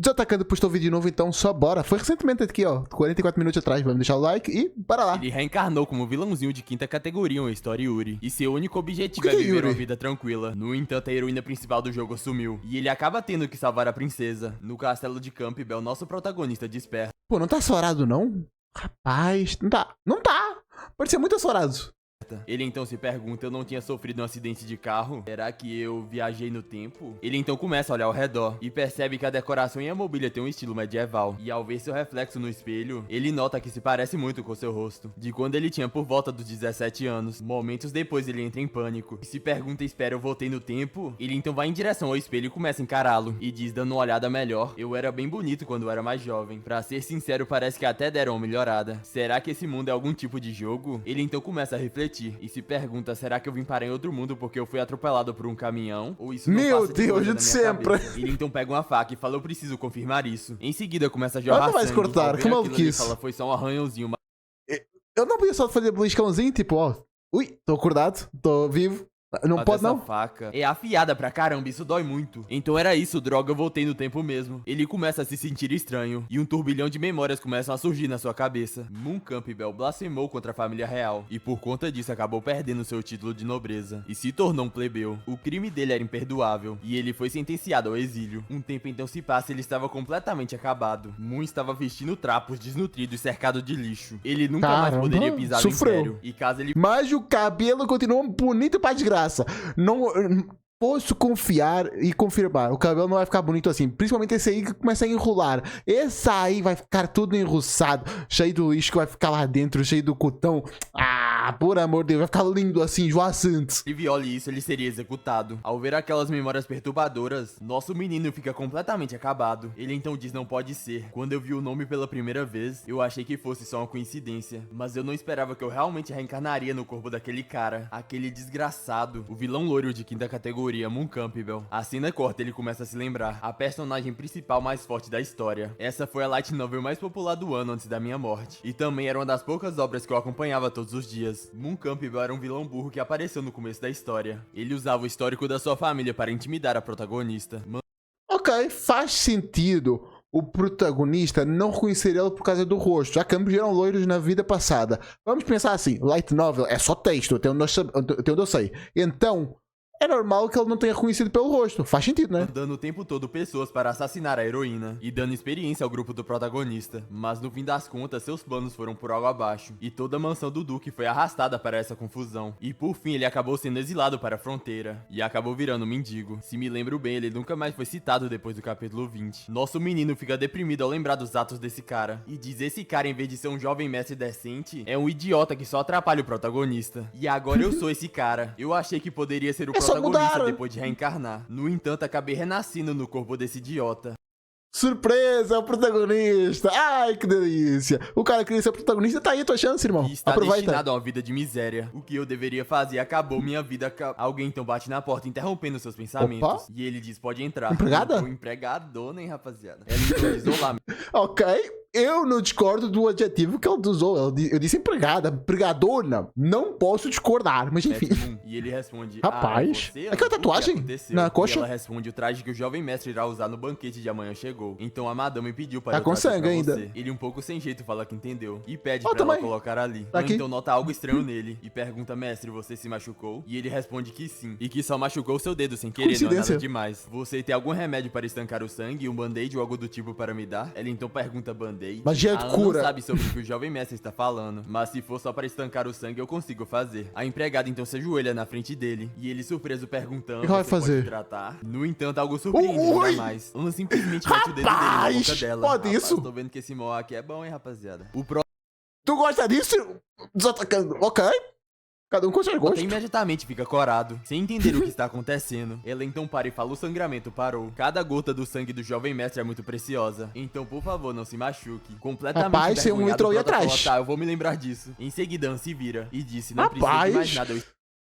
Desatacando postou vídeo novo, então só bora. Foi recentemente aqui, ó, 44 minutos atrás. Vamos deixar o like e bora lá. Ele reencarnou como vilãozinho de quinta categoria em Story Yuri. E seu único objetivo é que é viver Yuri? uma vida tranquila. No entanto, a heroína principal do jogo sumiu. E ele acaba tendo que salvar a princesa. No castelo de Campbell, nosso protagonista desperta. Pô, não tá açorado, não? Rapaz, não tá. Não tá. Pode ser muito açorado. Ele então se pergunta, eu não tinha sofrido um acidente de carro? Será que eu viajei no tempo? Ele então começa a olhar ao redor e percebe que a decoração e a mobília tem um estilo medieval. E ao ver seu reflexo no espelho, ele nota que se parece muito com seu rosto. De quando ele tinha por volta dos 17 anos. Momentos depois ele entra em pânico. E se pergunta, espera, eu voltei no tempo? Ele então vai em direção ao espelho e começa a encará-lo. E diz, dando uma olhada melhor, eu era bem bonito quando eu era mais jovem. Pra ser sincero, parece que até deram uma melhorada. Será que esse mundo é algum tipo de jogo? Ele então começa a refletir. E se pergunta, será que eu vim parar em outro mundo porque eu fui atropelado por um caminhão? Ou isso não Meu passa de Deus, coisa de da minha sempre. cabeça? Ele então pega uma faca e fala, eu preciso confirmar isso. Em seguida começa a jorrar Não vai sangue. cortar, Ao ver que aquilo, maluquice. ele fala, foi só um arranhãozinho. Eu não podia só fazer beliscãozinho, tipo, ó. Ui, tô acordado, tô vivo. Não Mas pode, essa não. faca é afiada pra caramba, isso dói muito. Então era isso, droga, eu voltei no tempo mesmo. Ele começa a se sentir estranho, e um turbilhão de memórias começam a surgir na sua cabeça. Moon Campbell blasfemou contra a família real, e por conta disso acabou perdendo seu título de nobreza, e se tornou um plebeu. O crime dele era imperdoável, e ele foi sentenciado ao exílio. Um tempo então se passa e ele estava completamente acabado. Moon estava vestindo trapos, desnutrido e cercado de lixo. Ele nunca mais Caramba, poderia pisar no sofreu. Império, e caso ele Mas o cabelo continua bonito pra desgraça. Não posso confiar e confirmar. O cabelo não vai ficar bonito assim. Principalmente esse aí que começa a enrolar. Esse aí vai ficar tudo enruçado. Cheio do lixo que vai ficar lá dentro. Cheio do cotão. Ah, por amor de Deus. Vai ficar lindo assim, João Santos. Se viole isso, ele seria executado. Ao ver aquelas memórias perturbadoras, nosso menino fica completamente acabado. Ele então diz, não pode ser. Quando eu vi o nome pela primeira vez, eu achei que fosse só uma coincidência. Mas eu não esperava que eu realmente reencarnaria no corpo daquele cara. Aquele desgraçado. O vilão loiro de quinta categoria, Moon Campbell. A cena corta, ele começa a se lembrar. A personagem principal mais forte da história. Essa foi a light novel mais popular do ano antes da minha morte. E também era uma das poucas obras que eu acompanhava todos os dias. Moon Campbell era um vilão burro que apareceu no começo da história. Ele usava o histórico da sua família para intimidar a protagonista. Ok, faz sentido o protagonista não reconhecer ele por causa do rosto, já que ambos eram loiros na vida passada. Vamos pensar assim, light novel é só texto, até onde eu sei. Então, é normal que ele não tenha reconhecido pelo rosto. Faz sentido, né? Mandando o tempo todo pessoas para assassinar a heroína e dando experiência ao grupo do protagonista. Mas no fim das contas, seus planos foram por água abaixo e toda a mansão do Duque foi arrastada para essa confusão. E por fim, ele acabou sendo exilado para a fronteira e acabou virando um mendigo. Se me lembro bem, ele nunca mais foi citado depois do capítulo 20. Nosso menino fica deprimido ao lembrar dos atos desse cara e diz, esse cara, em vez de ser um jovem mestre decente, é um idiota que só atrapalha o protagonista. E agora eu sou esse cara. Eu achei que poderia ser o protagonista depois de reencarnar. No entanto, acabei renascendo no corpo desse idiota. Surpresa, o protagonista. Ai, que delícia. O cara queria ser o protagonista, tá aí a tua chance, irmão. E está Aproveita. destinado a uma vida de miséria. O que eu deveria fazer acabou minha vida. Alguém então bate na porta, interrompendo seus pensamentos. Opa. E ele diz, pode entrar. Empregada? O empregador, hein, rapaziada. Ela então diz, olá, Ok, eu não discordo do adjetivo que ele usou. Eu disse empregada, empregadora. Não posso discordar, mas enfim. Moon. E ele responde, Rapaz, você, aquela o que tatuagem aconteceu? na E coxa? ela responde, o traje que o jovem mestre irá usar no banquete de amanhã chegou. Então a madame pediu para Tá eu com trazer sangue pra ainda. você. Ele um pouco sem jeito fala que entendeu. E pede Ó, pra ela também. colocar ali. Tá aqui. Então nota algo estranho nele. E pergunta, mestre, você se machucou? E ele responde que sim. E que só machucou o seu dedo sem querer, não é Coincidência. nada demais. Você tem algum remédio para estancar o sangue? Um band-aid ou algo do tipo para me dar? Ela então pergunta, band-aid? Magia de Ela cura. não sabe sobre o que o jovem mestre está falando. Mas se for só para estancar o sangue, eu consigo fazer. A empregada então se ajoelha na frente dele. E ele surpreso perguntando, O que vai "Você fazer?" pode tratar? No entanto, algo surpreende Ui! ainda mais. Ela simplesmente mete o dedo dele na Rapaz, boca dela. pode isso? Tô vendo que esse Mohawk é bom, hein, rapaziada. O Tu gosta disso? Desatacando. Ok. Cada um com seu gosto. Prota imediatamente fica corado, sem entender o que está acontecendo. Ela então para e fala, o sangramento parou. Cada gota do sangue do jovem mestre é muito preciosa. Então, por favor, não se machuque. Completamente Rapaz, você envergonhado, entrou aí Prota atrás. fala, tá, eu vou me lembrar disso. Em seguida, Anne se vira e disse, não precisa Rapaz. de mais nada.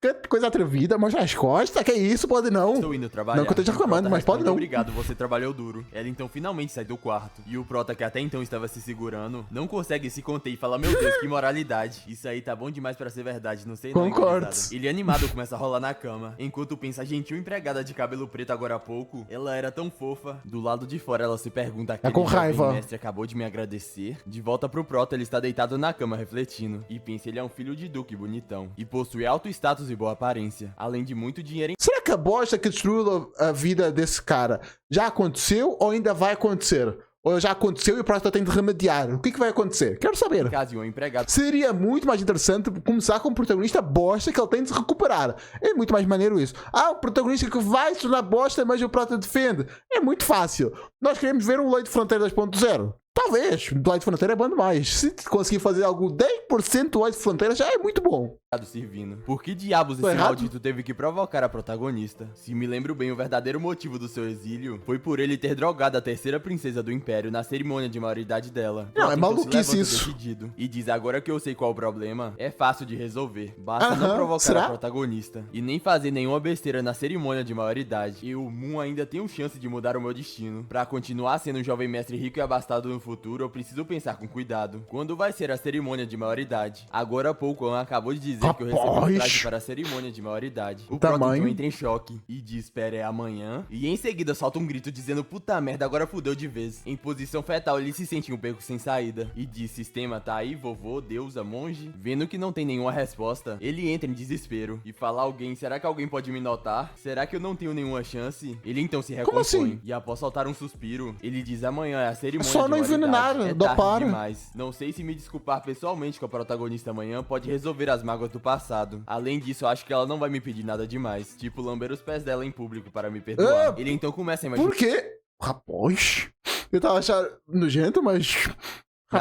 Eu Que coisa atrevida, mostra as costas, que isso, pode não. Estou indo trabalhar. Não que eu esteja reclamando, mas pode não. Obrigado, você trabalhou duro. Ela então finalmente sai do quarto. E o Prota, que até então estava se segurando, não consegue se conter e fala, meu Deus, que moralidade. Isso aí tá bom demais pra ser verdade, não sei não. Concordo. Ele animado começa a rolar na cama. Enquanto pensa, gentil empregada de cabelo preto agora há pouco, ela era tão fofa. Do lado de fora ela se pergunta, aquele com raiva. mestre acabou de me agradecer. De volta pro Prota, ele está deitado na cama refletindo. E pensa, ele é um filho de duque bonitão. E possui alto status e boa aparência. Além de muito dinheiro em... Será que a bosta que destruiu a vida desse cara já aconteceu ou ainda vai acontecer? Ou já aconteceu e o próximo tem de remediar? O que vai acontecer? Quero saber. casa de um empregado. Seria muito mais interessante começar com um protagonista bosta que ele tem de se recuperar. É muito mais maneiro isso. Ah, um protagonista que vai se tornar bosta, mas o prota defende. É muito fácil. Nós queremos ver um Leite Fronteira 2.0. Talvez. O Leite Fronteira é bom demais. Se conseguir fazer algo 10% do Leite Fronteira, já é muito bom. Servindo. Por que diabos esse maldito teve que provocar a protagonista? Se me lembro bem, o verdadeiro motivo do seu exílio foi por ele ter drogado a terceira princesa do Império na cerimônia de maioridade dela. Não, é maluquice isso. Decidido, e diz, agora que eu sei qual o problema, é fácil de resolver. Basta não provocar a protagonista. E nem fazer nenhuma besteira na cerimônia de maioridade. E o Moon ainda tem uma chance de mudar o meu destino. Pra continuar sendo um jovem mestre rico e abastado no futuro, eu preciso pensar com cuidado. Quando vai ser a cerimônia de maioridade? Agora há pouco, An acabou de dizer que eu recebi um traje para a cerimônia de maioridade. O Prota entra em choque e diz, espera, é amanhã? E em seguida solta um grito dizendo, puta merda, agora fudeu de vez. Em posição fetal, ele se sente um beco sem saída. E diz, sistema, tá aí, vovô, deusa, monge? Vendo que não tem nenhuma resposta, ele entra em desespero e fala, alguém, será que alguém pode me notar? Será que eu não tenho nenhuma chance? Ele então se recompõe. Assim? E após soltar um suspiro, ele diz, amanhã é a cerimônia só de não envenenar, é dá para. Demais. Não sei se me desculpar pessoalmente com a protagonista amanhã pode resolver as mágoas do passado. Além disso, eu acho que ela não vai me pedir nada demais. Tipo, lamber os pés dela em público para me perdoar. Ele então começa a imaginar... Por quê? Rapaz, eu tava achando nojento, mas...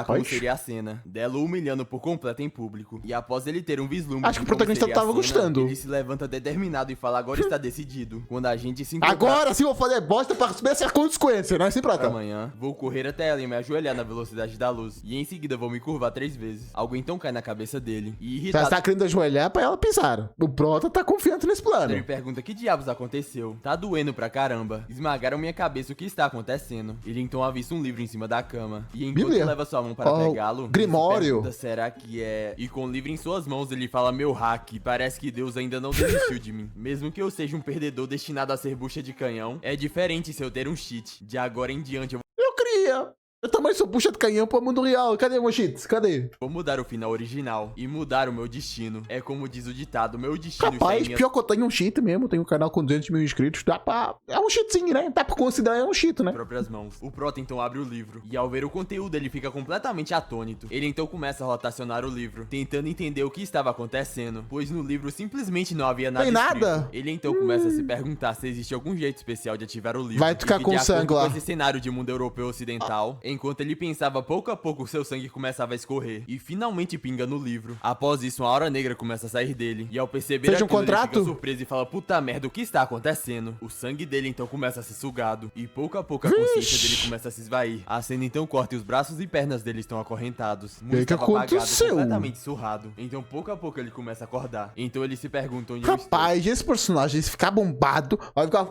Como seria a cena dela humilhando por completo em público. E após ele ter um vislumbre, acho que o protagonista tava gostando. Ele se levanta determinado e fala, agora está decidido. Quando a gente se encontrar... Agora sim vou fazer bosta pra receber essa consequência, não é assim, Prota? Amanhã, vou correr até ela e me ajoelhar na velocidade da luz. E em seguida vou me curvar 3 vezes. Algo então cai na cabeça dele. E irritado... Já está querendo ajoelhar pra ela pisar. O Prota tá confiante nesse plano. Ele pergunta, que diabos aconteceu? Tá doendo pra caramba. Esmagaram minha cabeça, o que está acontecendo? Ele então avista um livro em cima da cama. E enquanto leva sua mão para pegá-lo, Grimório. Pergunta, será que é? E com o livro em suas mãos, ele fala, meu hack, parece que Deus ainda não desistiu de mim. Mesmo que eu seja um perdedor destinado a ser bucha de canhão, é diferente se eu ter um cheat. De agora em diante eu queria. Eu também sou bucha de canhão pro mundo real. Cadê meus cheats? Cadê? vou mudar o final original e mudar o meu destino. É como diz o ditado, meu destino Rapaz, está em pior que eu tenho um cheat mesmo. Tenho um canal com 200 mil inscritos. Dá pra... É um cheatzinho, né? Dá pra considerar um cheat, né? próprias mãos. O Prota então abre o livro e ao ver o conteúdo ele fica completamente atônito. Ele então começa a rotacionar o livro, tentando entender o que estava acontecendo, pois no livro simplesmente não havia nada escrito. Ele então começa a se perguntar se existe algum jeito especial de ativar o livro. Vai ficar com sangue lá. Com esse cenário de mundo europeu ocidental, enquanto ele pensava pouco a pouco, seu sangue começava a escorrer e finalmente pinga no livro. Após isso, uma aura negra começa a sair dele e ao perceber aquilo, ele fica surpreso e fala, puta merda, o que está acontecendo? O sangue dele então começa a ser sugado e pouco a pouco a consciência dele começa a se esvair. A cena então corta e os braços e pernas dele estão acorrentados. O que aconteceu? Completamente surrado. Então pouco a pouco ele começa a acordar. Então ele se pergunta onde Rapaz, esse personagem, se ficar bombado,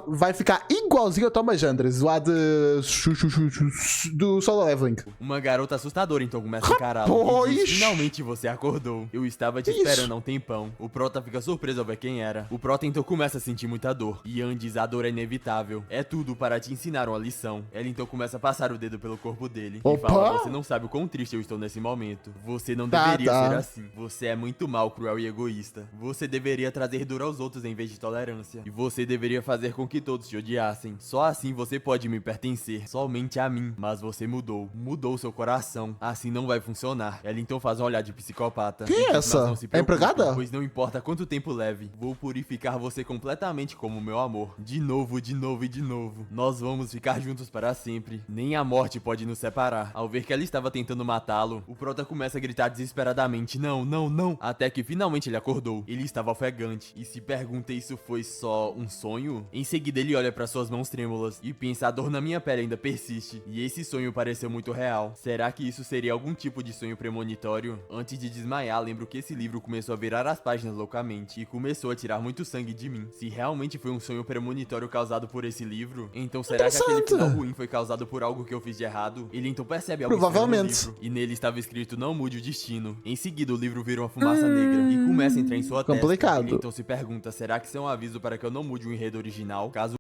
vai ficar igualzinho ao Thomas Andres, lá do Solo Leveling. Uma garota assustadora então começa a encará-lo e diz, finalmente você acordou. Eu estava te esperando há um tempão. O Prota fica surpreso ao ver quem era. O Prota então começa a sentir muita dor. E An diz, a dor é inevitável. É tudo para te ensinar uma lição. Ela então começa a passar o dedo pelo corpo dele. E fala, você não sabe o quão triste eu estou nesse momento. Você não deveria ser assim. Você é muito mal, cruel e egoísta. Você deveria trazer dor aos outros em vez de tolerância. E você deveria fazer com que todos te odiassem. Só assim você pode me pertencer. Somente a mim. Mas você mudou. Mudou seu coração. Assim não vai funcionar. Ela então faz um olhar de psicopata. Quem é essa? É empregada? Pois não importa quanto tempo leve, vou purificar você completamente como meu amor. De novo, de novo e de novo. Nós vamos ficar juntos para sempre. Nem a morte pode nos separar. Ao ver que ela estava tentando matá-lo, o Prota começa a gritar desesperadamente, não, não, não. Até que finalmente ele acordou. Ele estava ofegante e se pergunta, isso foi só um sonho? Em seguida ele olha para suas mãos trêmulas e pensa, a dor na minha pele ainda persiste. E esse sonho parece pareceu muito real. Será que isso seria algum tipo de sonho premonitório? Antes de desmaiar, lembro que esse livro começou a virar as páginas loucamente e começou a tirar muito sangue de mim. Se realmente foi um sonho premonitório causado por esse livro, então será que aquele final ruim foi causado por algo que eu fiz de errado? Ele então percebe algo estranho no livro, e nele estava escrito: não mude o destino. Em seguida, o livro vira uma fumaça negra e começa a entrar em sua testa. Ele então se pergunta: será que isso é um aviso para que eu não mude o enredo original? Caso...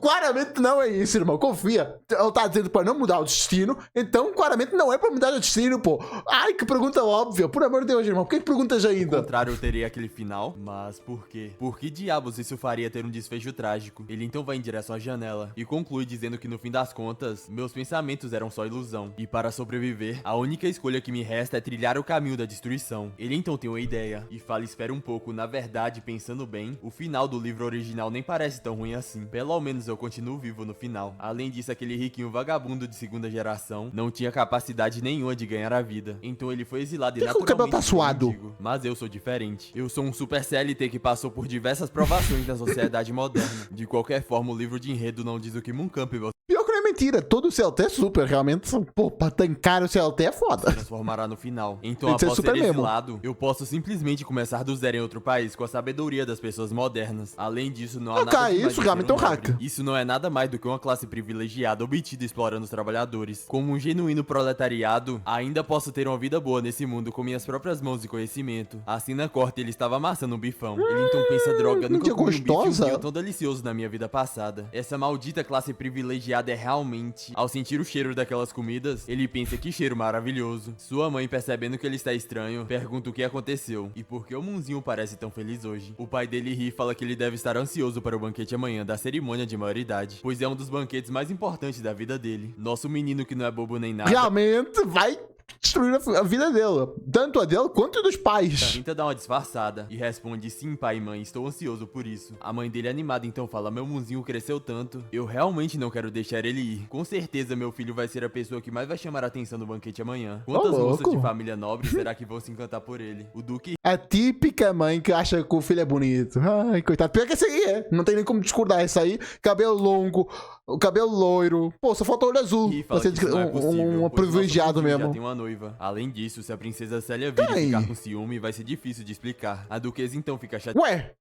Claramente não é isso, irmão. Confia. Ele tá dizendo para não mudar o destino, então claramente não é para mudar o destino, pô. Ai, que pergunta óbvia. Por amor de Deus, irmão. Por que perguntas ainda? Ao contrário, eu teria aquele final. Mas por quê? Por que diabos isso faria ter um desfecho trágico? Ele então vai em direção à janela e conclui dizendo que no fim das contas, meus pensamentos eram só ilusão. E para sobreviver, a única escolha que me resta é trilhar o caminho da destruição. Ele então tem uma ideia e fala: espera um pouco. Na verdade, pensando bem, o final do livro original nem parece tão ruim assim. Pelo menos eu continuo vivo no final. Além disso, aquele riquinho vagabundo de segunda geração não tinha capacidade nenhuma de ganhar a vida. Então ele foi exilado e naturalmente... o cabelo tá suado? Mas eu sou diferente. Eu sou um super CLT que passou por diversas provações na sociedade moderna. De qualquer forma, o livro de enredo não diz o que Moon Campbell... Pior que não é mentira, todo o CLT é super, realmente. Pô, pra tancar o CLT é foda. Se transformará no final. Então, após ser exilado, eu posso simplesmente começar do zero em outro país com a sabedoria das pessoas modernas. Além disso, não há nada isso realmente é um hack. Isso não é nada mais do que uma classe privilegiada obtida explorando os trabalhadores. Como um genuíno proletariado, ainda posso ter uma vida boa nesse mundo com minhas próprias mãos e conhecimento. Assim na corte, ele estava amassando um bifão. Ele então pensa: droga, nunca comi um bife tão delicioso na minha vida passada. Essa maldita classe privilegiada é realmente... Ao sentir o cheiro daquelas comidas, ele pensa: que cheiro maravilhoso. Sua mãe, percebendo que ele está estranho, pergunta o que aconteceu e por que o Moonzinho parece tão feliz hoje. O pai dele ri e fala que ele deve estar ansioso para o banquete amanhã da cerimônia de maioridade, pois é um dos banquetes mais importantes da vida dele. Nosso menino, que não é bobo nem nada, realmente vai destruir a vida dele, tanto a dele quanto a dos pais. Tenta dar uma disfarçada e responde: sim, pai e mãe, estou ansioso por isso. A mãe dele, animada, então fala: meu Moonzinho cresceu tanto, eu realmente não quero deixar ele ir. Com certeza meu filho vai ser a pessoa que mais vai chamar a atenção no banquete amanhã. Quantas moças de família nobre será que vão se encantar por ele? O Duque... A típica mãe que acha que o filho é bonito. Ai, coitado. Pior que esse aí é. Não tem nem como discordar. Esse aí, cabelo longo, o cabelo loiro. Pô, só falta olho azul. Você é privilegiado mesmo. Já tem uma noiva. Além disso, se a princesa Célia vir e ficar com ciúme, vai ser difícil de explicar. A duquesa então fica chateada. Ué,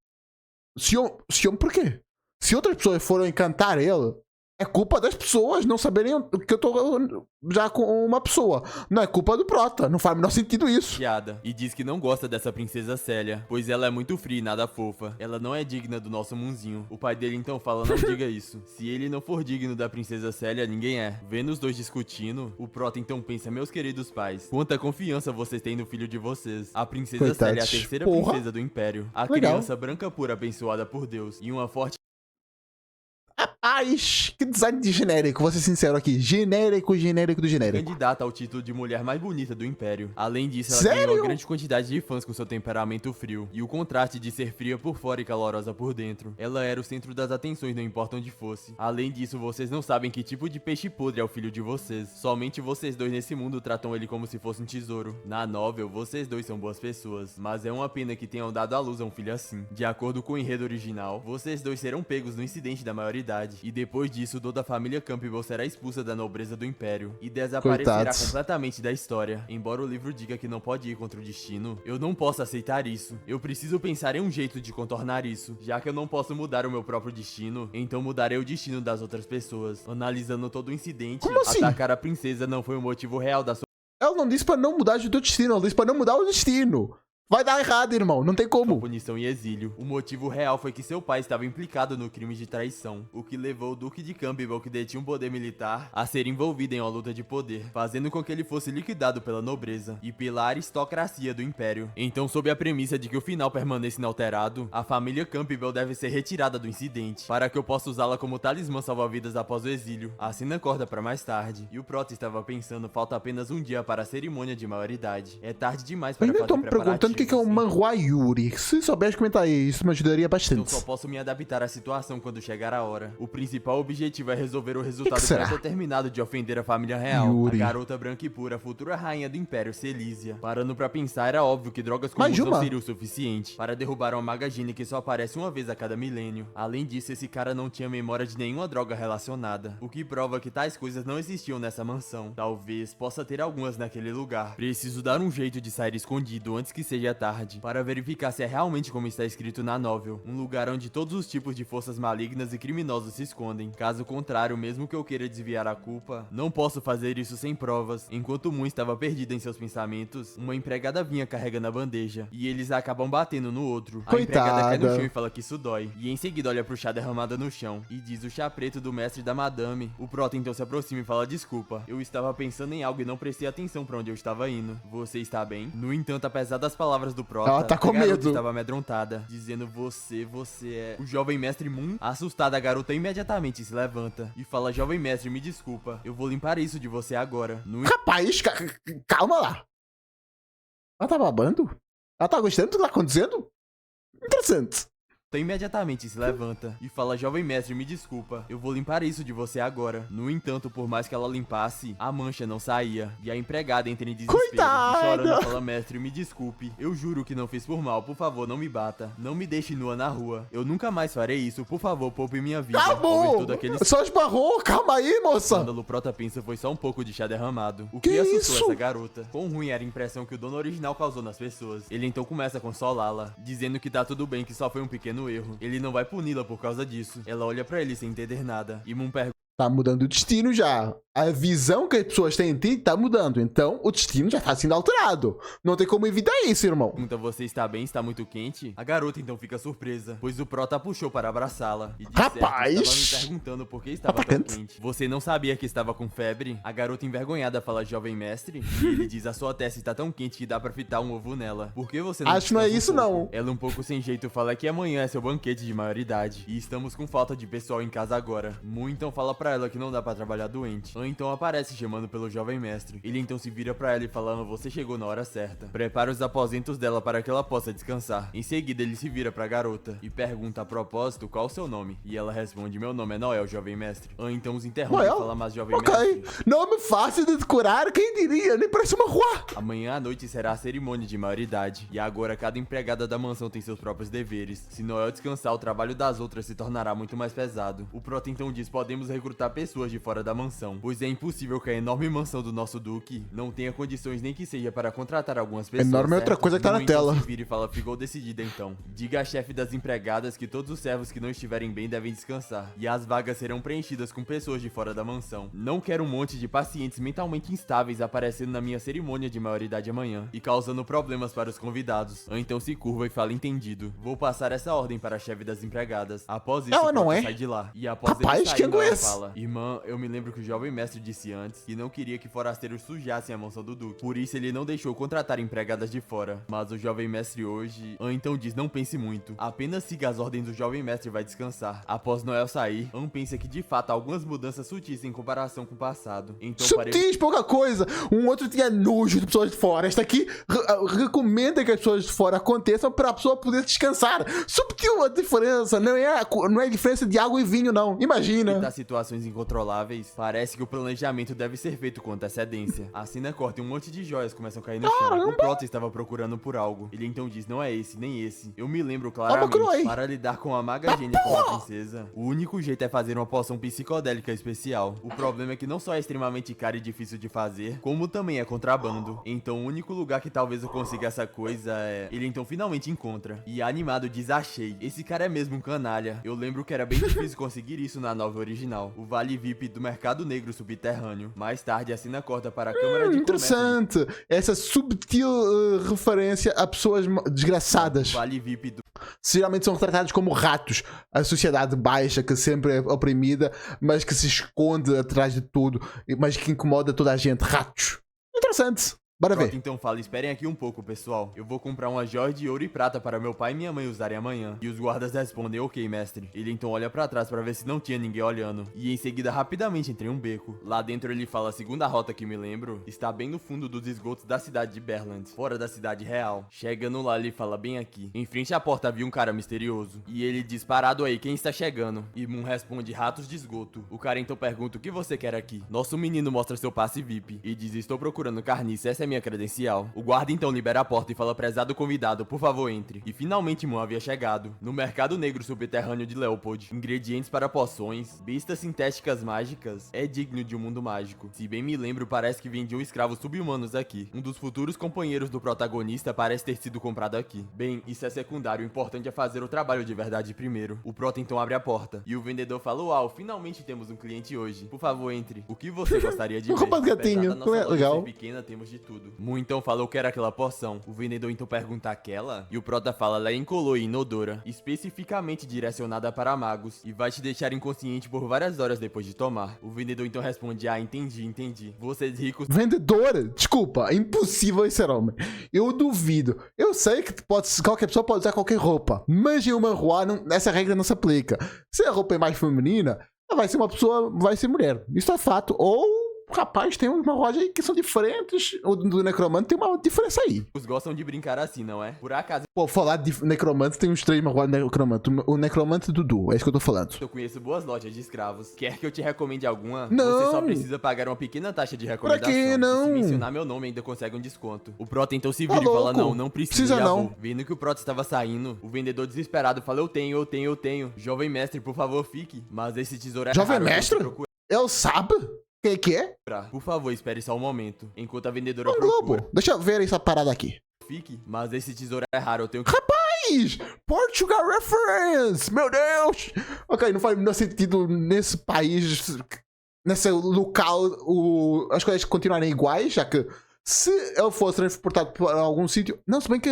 ciúme por quê? Se outras pessoas foram encantar ele, é culpa das pessoas não saberem que eu tô já com uma pessoa. Não é culpa do Prota. Não faz o menor sentido isso. E diz que não gosta dessa princesa Célia, pois ela é muito fria e nada fofa. Ela não é digna do nosso Moonzinho. O pai dele então fala: não diga isso. Se ele não for digno da princesa Célia, ninguém é. Vendo os dois discutindo, o Prota então pensa: meus queridos pais, quanta confiança vocês têm no filho de vocês. A princesa Célia é a terceira princesa do Império. A criança branca pura abençoada por Deus. E uma forte... Ai, que design de genérico, vou ser sincero aqui. Genérico do genérico. Candidata ao título de mulher mais bonita do Império. Além disso, ela tem uma grande quantidade de fãs com seu temperamento frio. E o contraste de ser fria por fora e calorosa por dentro. Ela era o centro das atenções, não importa onde fosse. Além disso, vocês não sabem que tipo de peixe podre é o filho de vocês. Somente vocês dois nesse mundo tratam ele como se fosse um tesouro. Na novel, vocês dois são boas pessoas. Mas é uma pena que tenham dado à luz a um filho assim. De acordo com o enredo original, vocês dois serão pegos no incidente da maioridade. E depois disso, toda a família Campbell será expulsa da nobreza do Império e desaparecerá completamente da história. Embora o livro diga que não pode ir contra o destino, eu não posso aceitar isso. Eu preciso pensar em um jeito de contornar isso. Já que eu não posso mudar o meu próprio destino, então mudarei o destino das outras pessoas. Analisando todo o incidente, atacar a princesa não foi o motivo real da sua... Ela não disse pra não mudar o destino, ela disse pra não mudar o destino. Vai dar errado, irmão. Não tem como. Punição e exílio. O motivo real foi que seu pai estava implicado no crime de traição, o que levou o Duque de Campbell, que detinha um poder militar, a ser envolvido em uma luta de poder, fazendo com que ele fosse liquidado pela nobreza e pela aristocracia do Império. Então, sob a premissa de que o final permaneça inalterado, a família Campbell deve ser retirada do incidente, para que eu possa usá-la como talismã salva-vidas após o exílio. Assina a corda para mais tarde. E o Prota estava pensando: falta apenas um dia para a cerimônia de maioridade. É tarde demais para fazer preparativos. que é um manhwa Yuri. Se souberes comentar isso, me ajudaria Eu bastante. só posso me adaptar à situação quando chegar a hora. O principal objetivo é resolver o resultado será? pré-determinado de ofender a família real. Yuri. A garota branca e pura, futura rainha do Império Celísia. Parando pra pensar, era óbvio que drogas Mais comuns não uma. seriam o suficiente para derrubar uma maga gênia que só aparece uma vez a cada milênio. Além disso, esse cara não tinha memória de nenhuma droga relacionada, o que prova que tais coisas não existiam nessa mansão. Talvez possa ter algumas naquele lugar. Preciso dar um jeito de sair escondido antes que seja tarde, para verificar se é realmente como está escrito na novel, um lugar onde todos os tipos de forças malignas e criminosos se escondem. Caso contrário, mesmo que eu queira desviar a culpa, não posso fazer isso sem provas. Enquanto Moon estava perdida em seus pensamentos, uma empregada vinha carregando a bandeja, e eles acabam batendo no outro. A empregada cai no Coitada. chão e fala que isso dói, e em seguida olha pro chá derramado no chão, e diz o chá preto do mestre da madame. O prota então se aproxima e fala: desculpa, eu estava pensando em algo e não prestei atenção pra onde eu estava indo. Você está bem? No entanto, apesar das palavras do prota, Ela tá com a garota medo. estava amedrontada, dizendo: você é... O jovem mestre Moon, assustada, a garota imediatamente se levanta e fala: jovem mestre, me desculpa, eu vou limpar isso de você agora. No Rapaz, calma lá. Ela tá babando? Ela tá gostando do que tá acontecendo? Interessante. imediatamente se levanta e fala: jovem mestre, me desculpa, eu vou limpar isso de você agora. No entanto, por mais que ela limpasse, a mancha não saía, e a empregada entra em desespero. Coitada! E chorando fala: mestre, me desculpe, eu juro que não fiz por mal, por favor, não me bata, não me deixe nua na rua, eu nunca mais farei isso, por favor, poupe minha vida. Ao ver Acabou! todo aquele Só esbarrou, calma aí, moça. escândalo, Prota pensa foi só um pouco de chá derramado, o Que que assustou isso? essa garota. Quão ruim era a impressão que o dono original causou nas pessoas. Ele então começa a consolá-la, dizendo que tá tudo bem, que só foi um pequeno erro. Ele não vai puni-la por causa disso. Ela olha pra ele sem entender nada, e Moon pergunta: Tá mudando o destino já. A visão que as pessoas têm em ti tá mudando. Então, o destino já tá sendo alterado. Não tem como evitar isso, irmão. você está bem? Está muito quente? A garota então fica surpresa, pois o prota a puxou para abraçá-la. E de Rapaz! certo, estava me perguntando por que estava tão Rapaz. quente. Você não sabia que estava com febre? A garota envergonhada fala: jovem mestre? E ele diz: a sua testa está tão quente que dá pra fritar um ovo nela. Por que você não Acho que não é descansa isso, um pouco? não. Ela um pouco sem jeito fala que amanhã é seu banquete de maioridade, e estamos com falta de pessoal em casa agora. Mu então fala pra ela que não dá pra trabalhar doente. An então aparece chamando pelo jovem mestre. Ele então se vira pra ela e fala: você chegou na hora certa. Prepara os aposentos dela para que ela possa descansar. Em seguida ele se vira pra garota e pergunta a propósito qual o seu nome. E ela responde: meu nome é Noel, jovem mestre. An então os interrompe e Noel? fala: mas jovem Ok. mestre, Nome fácil de decorar, quem diria? Nem parece uma rua. amanhã à noite será a cerimônia de maioridade, e agora cada empregada da mansão tem seus próprios deveres. Se Noel descansar, o trabalho das outras se tornará muito mais pesado. O prota então diz: podemos recrutar pessoas de fora da mansão, pois é impossível que a enorme mansão do nosso duque não tenha condições nem que seja para contratar algumas pessoas. Enorme é outra certo? coisa que tá Mu na então tela. se vira e fala: ficou decidida então. Diga à chefe das empregadas que todos os servos que não estiverem bem devem descansar, e as vagas serão preenchidas com pessoas de fora da mansão. Não quero um monte de pacientes mentalmente instáveis aparecendo na minha cerimônia de maioridade amanhã e causando problemas para os convidados. An então se curva e fala: entendido. Vou passar essa ordem para a chefe das empregadas. Após isso, Ela o não prota é? sai de lá. E após Rapaz, ele sair, quem Noel conhece? fala: irmã, eu me lembro que o jovem mestre disse antes que não queria que forasteiros sujassem a mansão do duque. Por isso ele não deixou contratar empregadas de fora. Mas o jovem mestre hoje... An então diz: não pense muito. Apenas siga as ordens do jovem mestre e vai descansar. Após Noel sair, An pensa que de fato há algumas mudanças sutis em comparação com o passado. Então Subtis, pouca coisa. Um outro tinha nojo de pessoas de fora. Esta aqui recomenda que as pessoas de fora aconteçam para a pessoa poder descansar. Subtil a diferença. Não é a diferença de água e vinho, não. Imagina. das situações incontroláveis, parece que o planejamento deve ser feito com antecedência. A cena corta e um monte de joias começam a cair no chão. O prota estava procurando por algo. Ele então diz: não é esse, nem esse. Eu me lembro claramente, Croy. para lidar com a maga gênia como a princesa, o único jeito é fazer uma poção psicodélica especial. O problema é que não só é extremamente caro e difícil de fazer, como também é contrabando. Então o único lugar que talvez eu consiga essa coisa é... Ele então finalmente encontra. E animado diz: achei. Esse cara é mesmo um canalha. Eu lembro que era bem difícil conseguir isso na novela original. O Vale VIP do Mercado Negro Subterrâneo. Mais tarde a cena corta para a Câmara de Comércio. Interessante. Essa subtil referência a pessoas desgraçadas. Vale VIP do Geralmente são retratados como ratos. A sociedade baixa, que sempre é oprimida, mas que se esconde atrás de tudo, mas que incomoda toda a gente. Ratos. Interessante. Bora Prota ver. então fala, esperem aqui um pouco, pessoal. Eu vou comprar uma joia de ouro e prata para meu pai e minha mãe usarem amanhã. E os guardas respondem, ok, mestre. Ele então olha pra trás pra ver se não tinha ninguém olhando. E em seguida, rapidamente, entra em um beco. Lá dentro ele fala, a segunda rota que me lembro, está bem no fundo dos esgotos da cidade de Berland, fora da cidade real. Chegando lá, ele fala, bem aqui. Em frente à porta havia um cara misterioso. E ele diz, parado aí, quem está chegando? E Moon responde, ratos de esgoto. O cara então pergunta, o que você quer aqui? Nosso menino mostra seu passe VIP. E diz, estou procurando carniça, essa é minha credencial. O guarda então libera a porta e fala, prezado convidado, por favor entre. E finalmente Moon havia chegado. No mercado negro subterrâneo de Leopold, ingredientes para poções, bestas sintéticas mágicas, é digno de um mundo mágico. Se bem me lembro, parece que vendiam escravos subhumanos aqui. Um dos futuros companheiros do protagonista parece ter sido comprado aqui. Bem, isso é secundário, o importante é fazer o trabalho de verdade primeiro. O Prota então abre a porta, e o vendedor fala, uau, finalmente temos um cliente hoje. Por favor, entre. O que você gostaria de ver? Roupa de gatinho, Apesar da nossa loja legal. ser pequena, temos de tudo. Mu então fala, eu quero aquela poção. O vendedor então pergunta, aquela? E o Prota fala, ela é incolor e inodora, especificamente direcionada para magos, e vai te deixar inconsciente por várias horas depois de tomar. O vendedor então responde, ah, entendi. Vocês ricos... Vendedora? Desculpa, é impossível esse ser homem. Eu duvido. Eu sei que qualquer pessoa pode usar qualquer roupa, mas em uma rua essa regra não se aplica. Se a roupa é mais feminina, vai ser uma pessoa, vai ser mulher. Isso é fato. Ou rapaz, tem uma loja aí que são diferentes. O do necromante tem uma diferença aí. gostam de brincar assim, não é? Por acaso Pô, falar de necromante, tem uns três marroados de necromante. O necromante Dudu, é isso que eu tô falando. eu conheço boas lojas de escravos. Quer que eu te recomende alguma? Não. Você só precisa pagar uma pequena taxa de recomendação. quê? E Não. se mencionar meu nome, ainda consegue um desconto. O Prota então se vira Tá e fala, louco. não Precisa precisa, já não. vou. Vendo que o Prota estava saindo, o vendedor desesperado fala, eu tenho. Jovem mestre, por favor, fique. Mas esse tesouro é Jovem raro, eu tenho que mestre? procurar. Ele sabe quem que é? Por favor, espere só um momento. Enquanto a vendedora É um procura. globo. Deixa eu ver essa parada aqui. Fique. Mas esse tesouro é raro, eu tenho que... Rapaz! Portugal Reference! Meu Deus! Ok, não faz o menor sentido nesse país, nesse local, as coisas continuarem iguais, já que se ele fosse transportado para algum sítio... Não, se bem que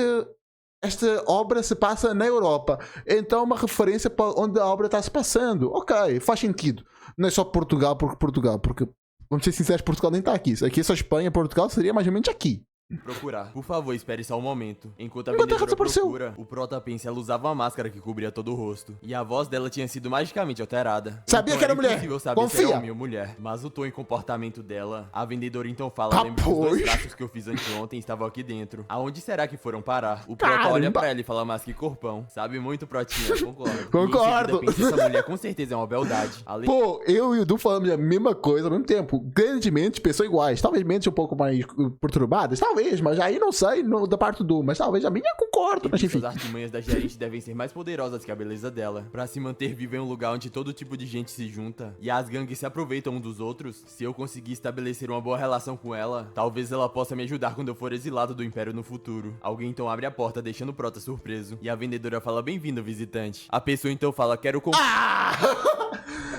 esta obra se passa na Europa. Então é uma referência para onde a obra está se passando. Ok, faz sentido. Não é só Portugal, porque vamos ser sinceros, Portugal nem está aqui. Se aqui é só Espanha, Portugal seria mais ou menos aqui. procurar. Por favor, espere só um momento. Enquanto a Enquanto a vendedora raça apareceu. procura, o Prota pensa, ela usava uma máscara que cobria todo o rosto. E a voz dela tinha sido magicamente alterada. Sabia que era mulher. impossível saber se Confia. era homem ou mulher. Mas o tom e comportamento dela, a vendedora então fala, Tá, lembro que os dois pois. traços que eu fiz anteontem estavam aqui dentro. Aonde será que foram parar? O Prota olha Caramba. pra ela e fala, mas que corpão. Sabe muito, Protinha, concordo. Concordo. E em seguida pensa, essa mulher com certeza é uma beldade. Além Pô, eu e o Du falamos a mesma coisa ao mesmo tempo. Grandes mentes, pessoas iguais. Talvez mentes um pouco mais perturbadas, talvez, mas aí não sei da parte do Du. Mas talvez a minha eu concordo, mas enfim. As artimanhas da gerente devem ser mais poderosas que a beleza dela. Pra se manter viva em um lugar onde todo tipo de gente se junta e as gangues se aproveitam um dos outros, se eu conseguir estabelecer uma boa relação com ela, talvez ela possa me ajudar quando eu for exilado do Império no futuro. Alguém então abre a porta, deixando o Prota surpreso. E a vendedora fala, bem-vindo, visitante. A pessoa então fala, quero comprar... Ah!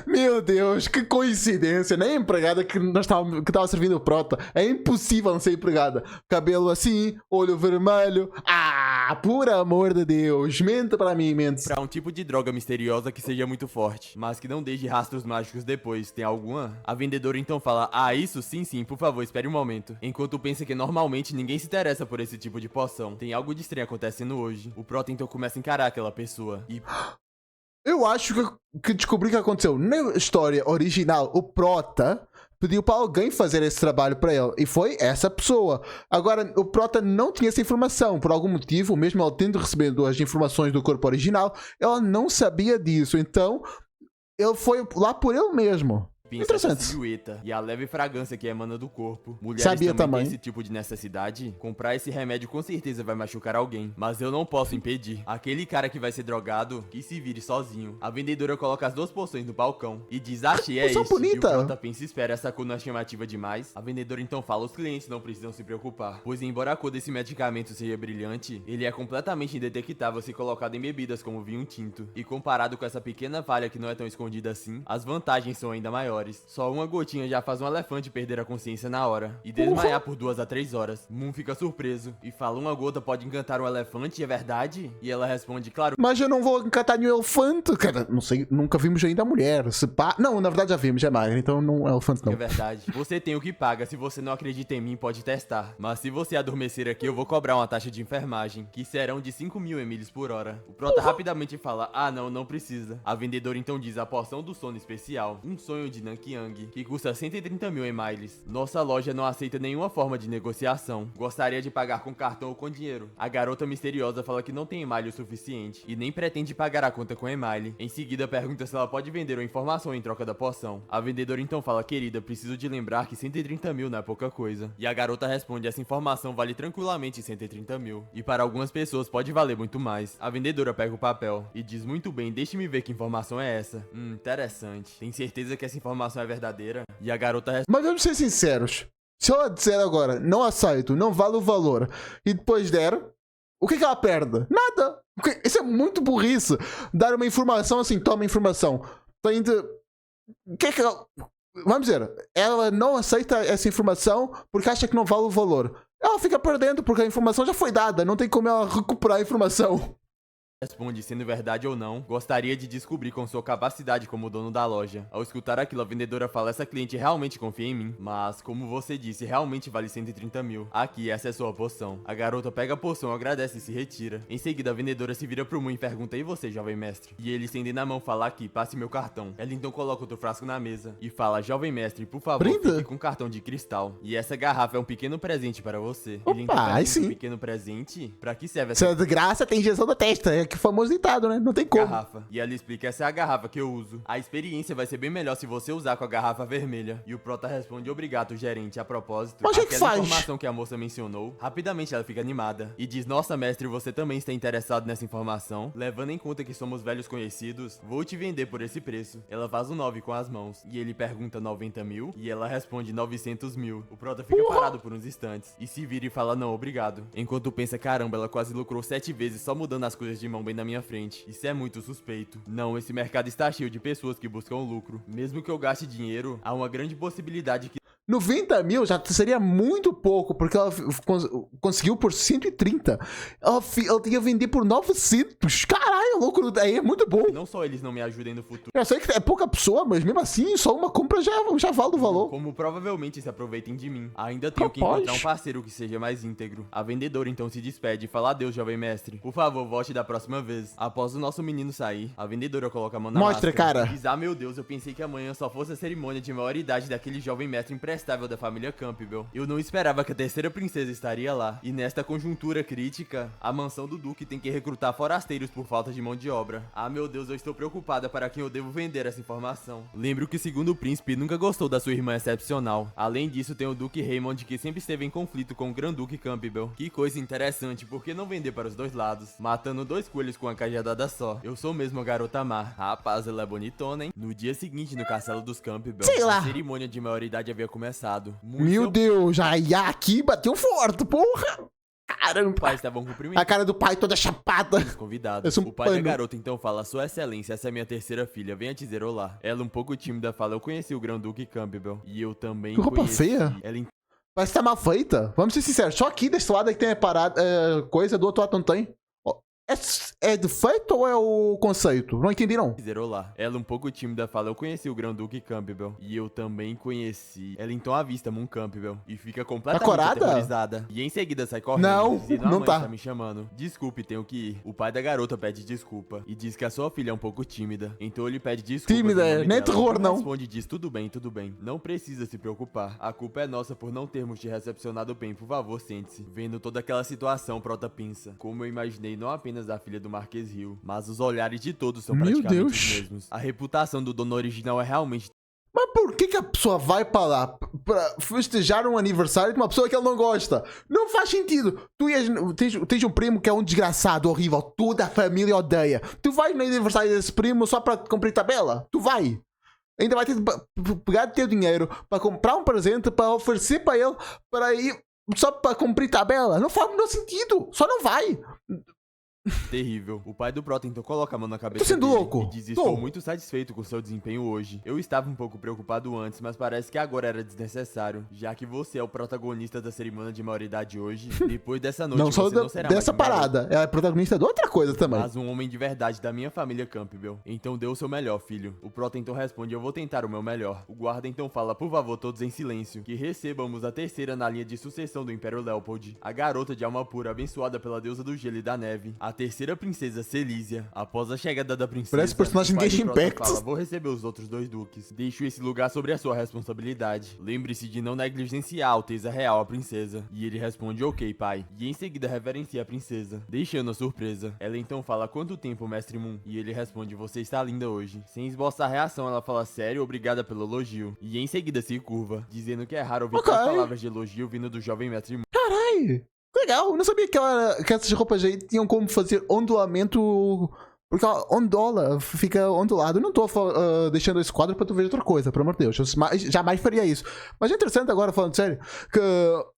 Meu Deus, que coincidência. Nem a empregada que tava servindo o Prota. É impossível não ser empregada. Cabelo assim, olho vermelho. Ah, por amor de Deus. Mente pra mim, mente. Pra um tipo de droga misteriosa que seja muito forte, mas que não deixe rastros mágicos depois. Tem alguma? A vendedora então fala, ah, isso? Sim, por favor, espere um momento. Enquanto pensa que normalmente ninguém se interessa por esse tipo de poção. Tem algo de estranho acontecendo hoje. O Prota então começa a encarar aquela pessoa. E... Eu acho que descobri o que aconteceu. Na história original, o Prota pediu para alguém fazer esse trabalho para ele. E foi essa pessoa. Agora, o Prota não tinha essa informação. Por algum motivo, mesmo ele tendo recebido as informações do corpo original, ela não sabia disso. Então, ele foi lá por ele mesmo. pensa essa Interessante. silhueta e a leve fragrância que emana do corpo. Mulheres Sabia também também. têm esse tipo de necessidade? Comprar esse remédio com certeza vai machucar alguém, mas eu não posso impedir. Aquele cara que vai ser drogado, que se vire sozinho. A vendedora coloca as duas poções no balcão e diz, achei, é Poção este. bonita. E o Prota pensa, espera, essa cor não é chamativa demais. A vendedora então fala, os clientes não precisam se preocupar, pois embora a cor desse medicamento seja brilhante, ele é completamente indetectável se colocado em bebidas como vinho tinto. E comparado com essa pequena falha que não é tão escondida assim, as vantagens são ainda maiores. piores. Só uma gotinha já faz um elefante perder a consciência na hora e desmaiar por 2 a 3 horas. Moon fica surpreso e fala: uma gota pode encantar um elefante, é verdade? E ela responde: claro. Mas eu não vou encantar nenhum elefante. Cara, não sei, nunca vimos ainda a mulher. Se pá... Não, na verdade já vimos, é magra, então não é elefante não. É verdade. Você tem o que paga. Se você não acredita em mim, pode testar. Mas se você adormecer aqui, eu vou cobrar uma taxa de enfermagem, que serão de 5.000 ml por hora. O prota rapidamente fala: ah, não precisa. A vendedora então diz: a porção do sono especial, um sonho de Nankyang, que custa 130.000 emiles. Nossa loja não aceita nenhuma forma de negociação. Gostaria de pagar com cartão ou com dinheiro. A garota misteriosa fala que não tem emile o suficiente e nem pretende pagar a conta com emile. Em seguida pergunta se ela pode vender uma informação em troca da poção. A vendedora então fala: querida, preciso de lembrar que 130.000 não é pouca coisa. E a garota responde: essa informação vale tranquilamente 130.000. E para algumas pessoas pode valer muito mais. A vendedora pega o papel e diz: muito bem, deixe-me ver que informação é essa. Interessante. Tem certeza que essa informação é verdadeira? E a garota responde: mas vamos ser sinceros. Se ela disser agora, não aceito, não vale o valor, e depois der, o que ela perde? Nada. Isso é muito burrice. Dar uma informação assim, toma informação. Tem de... O que é que ela... Vamos dizer, ela não aceita essa informação porque acha que não vale o valor. Ela fica perdendo porque a informação já foi dada, não tem como ela recuperar a informação. Responde sendo verdade ou não, gostaria de descobrir com sua capacidade como dono da loja. Ao escutar aquilo, a vendedora fala: essa cliente realmente confia em mim, mas como você disse, realmente vale 130.000. Aqui, essa é sua poção. A garota pega a poção, agradece e se retira. Em seguida, a vendedora se vira pro Moon e pergunta: e você, jovem mestre? E ele, estendendo a mão, fala: aqui, passe meu cartão. Ela então coloca outro frasco na mesa e fala: jovem mestre, por favor, fique com um cartão de cristal. E essa garrafa é um pequeno presente para você. Opa, ele então pergunta: sim. um pequeno presente? Pra que serve Se essa é de graça, tem injeção na testa. É que famoso ditado, né? Não tem como. garrafa? E ela explica: essa é a garrafa que eu uso. A experiência vai ser bem melhor se você usar com a garrafa vermelha. E o prota responde: obrigado, gerente. A propósito, mas o que aquela faz? informação que a moça mencionou, rapidamente ela fica animada e diz: nossa, mestre, você também está interessado nessa informação? Levando em conta que somos velhos conhecidos, vou te vender por esse preço. Ela faz um 9 com as mãos e ele pergunta: 90.000? E ela responde: 900.000. O prota fica parado por uns instantes e se vira e fala: não, obrigado. Enquanto pensa: caramba, ela quase lucrou 7 vezes só mudando as coisas de mão bem na minha frente. Isso é muito suspeito. Não, esse mercado está cheio de pessoas que buscam lucro. Mesmo que eu gaste dinheiro, há uma grande possibilidade que 90.000 já seria muito pouco, porque ela conseguiu por 130. Ela tinha vender por 900. Caralho, o lucro daí é muito bom. não só eles não me ajudem no futuro, Eu sei que é pouca pessoa, mas mesmo assim, só uma compra já vale o valor. como provavelmente se aproveitem de mim. Ainda tenho que Rapaz. encontrar um parceiro que seja mais íntegro. A vendedora então se despede e fala: adeus, jovem mestre. Por favor, volte da próxima vez. Após o nosso menino sair, a vendedora coloca a mão na Mostra, máscara. cara. Diz: ah, meu Deus, eu pensei que amanhã só fosse a cerimônia de maioridade daquele jovem mestre imprestável da família Campbell. Eu não esperava que a terceira princesa estaria lá. E nesta conjuntura crítica, a mansão do Duque tem que recrutar forasteiros por falta de mão de obra. Ah, meu Deus, eu estou preocupada para quem eu devo vender essa informação. Lembro que, segundo o príncipe, nunca gostou da sua irmã excepcional. Além disso, tem o Duque Raymond, que sempre esteve em conflito com o Grand-Duque Campbell. Que coisa interessante, por que não vender para os dois lados? Matando 2 coelhos com uma cajadada só. Eu sou mesmo a garota má. Rapaz, ela é bonitona, hein? No dia seguinte, no castelo dos Campbell, Sei lá. a cerimônia de maioridade havia começado. Meu Deus, já aqui bateu forte, porra. Caramba. Os pais estavam cumprimentando A cara do pai toda chapada. os convidados. Esse é um O pai da pano. garota então fala: sua excelência, essa é minha terceira filha, venha dizer olá. Ela, um pouco tímida, fala: eu conheci o Grand-Duque Campbell. E eu também Que roupa conheci. feia. Ela Parece que tá mal feita. Vamos ser sinceros, só aqui desse lado é que tem a parada, coisa, do outro lado não tem. Ó, é defeito ou é o conceito? Não entendi não. dizer olá. Ela, um pouco tímida, fala: eu conheci o Grand-Duque Campbell. E eu também conheci. Ela então avista Moon Campbell e fica completamente corada? aterrorizada. E em seguida sai correndo. Não, dizendo: a não mãe tá. está me chamando. Desculpe, tenho que ir. O pai da garota pede desculpa e diz que a sua filha é um pouco tímida. Então ele pede desculpa. Tímida, não é terror, não. Responde e diz: tudo bem, tudo bem. Não precisa se preocupar. A culpa é nossa por não termos te recepcionado bem. Por favor, sente-se. Vendo toda aquela situação, Prota pensa: como eu imaginei, não apenas da filha do Marquês Hill, mas os olhares de todos são Meu praticamente Deus. os mesmos. A reputação do dono original é realmente Mas por que a pessoa vai pra lá pra festejar um aniversário de uma pessoa que ela não gosta? Não faz sentido. Tens um primo que é um desgraçado, horrível, toda a família odeia. Tu vai no aniversário desse primo só pra cumprir tabela? Tu vai. Ainda vai ter de pegar teu dinheiro para comprar um presente, para oferecer para ele, para ir só para cumprir tabela. Não faz o menor sentido. Só não vai. Terrível. O pai do Prota então coloca a mão na cabeça Tô sendo dele louco. e diz: estou Tô. muito satisfeito com seu desempenho hoje. Eu estava um pouco preocupado antes, mas parece que agora era desnecessário, já que você é o protagonista da cerimônia de maioridade hoje. Depois dessa noite Não só você não será mais dessa um garoto, parada. É a protagonista de outra coisa também. mas um homem de verdade da minha família Campbell. Então dê o seu melhor, filho. O Prota então responde: eu vou tentar o meu melhor. O guarda então fala: por favor, todos em silêncio, que recebamos a terceira na linha de sucessão do Império Leopold, a garota de alma pura abençoada pela deusa do gelo e da neve, a terceira princesa Celísia. Após a chegada da princesa, Parece personagem o pai do Genshin Prota Impact. fala: vou receber os outros 2 duques. Deixo esse lugar sobre a sua responsabilidade. Lembre-se de não negligenciar a alteza real, a princesa. E ele responde: ok, pai. E em seguida reverencia a princesa, deixando a surpresa. Ela então fala: quanto tempo, mestre Moon? E ele responde: você está linda hoje. Sem esboçar reação, ela fala: sério, obrigada pelo elogio. E em seguida se curva, dizendo que é raro ouvir Ok. tais palavras de elogio vindo do jovem mestre Moon. Ai, legal. Eu não sabia que essas roupas aí tinham como fazer ondulamento. Porque ela ondola, fica ondulado. Eu não tô deixando esse quadro pra tu ver outra coisa, pelo amor de Deus. Eu jamais faria isso. Mas é interessante agora, falando sério, que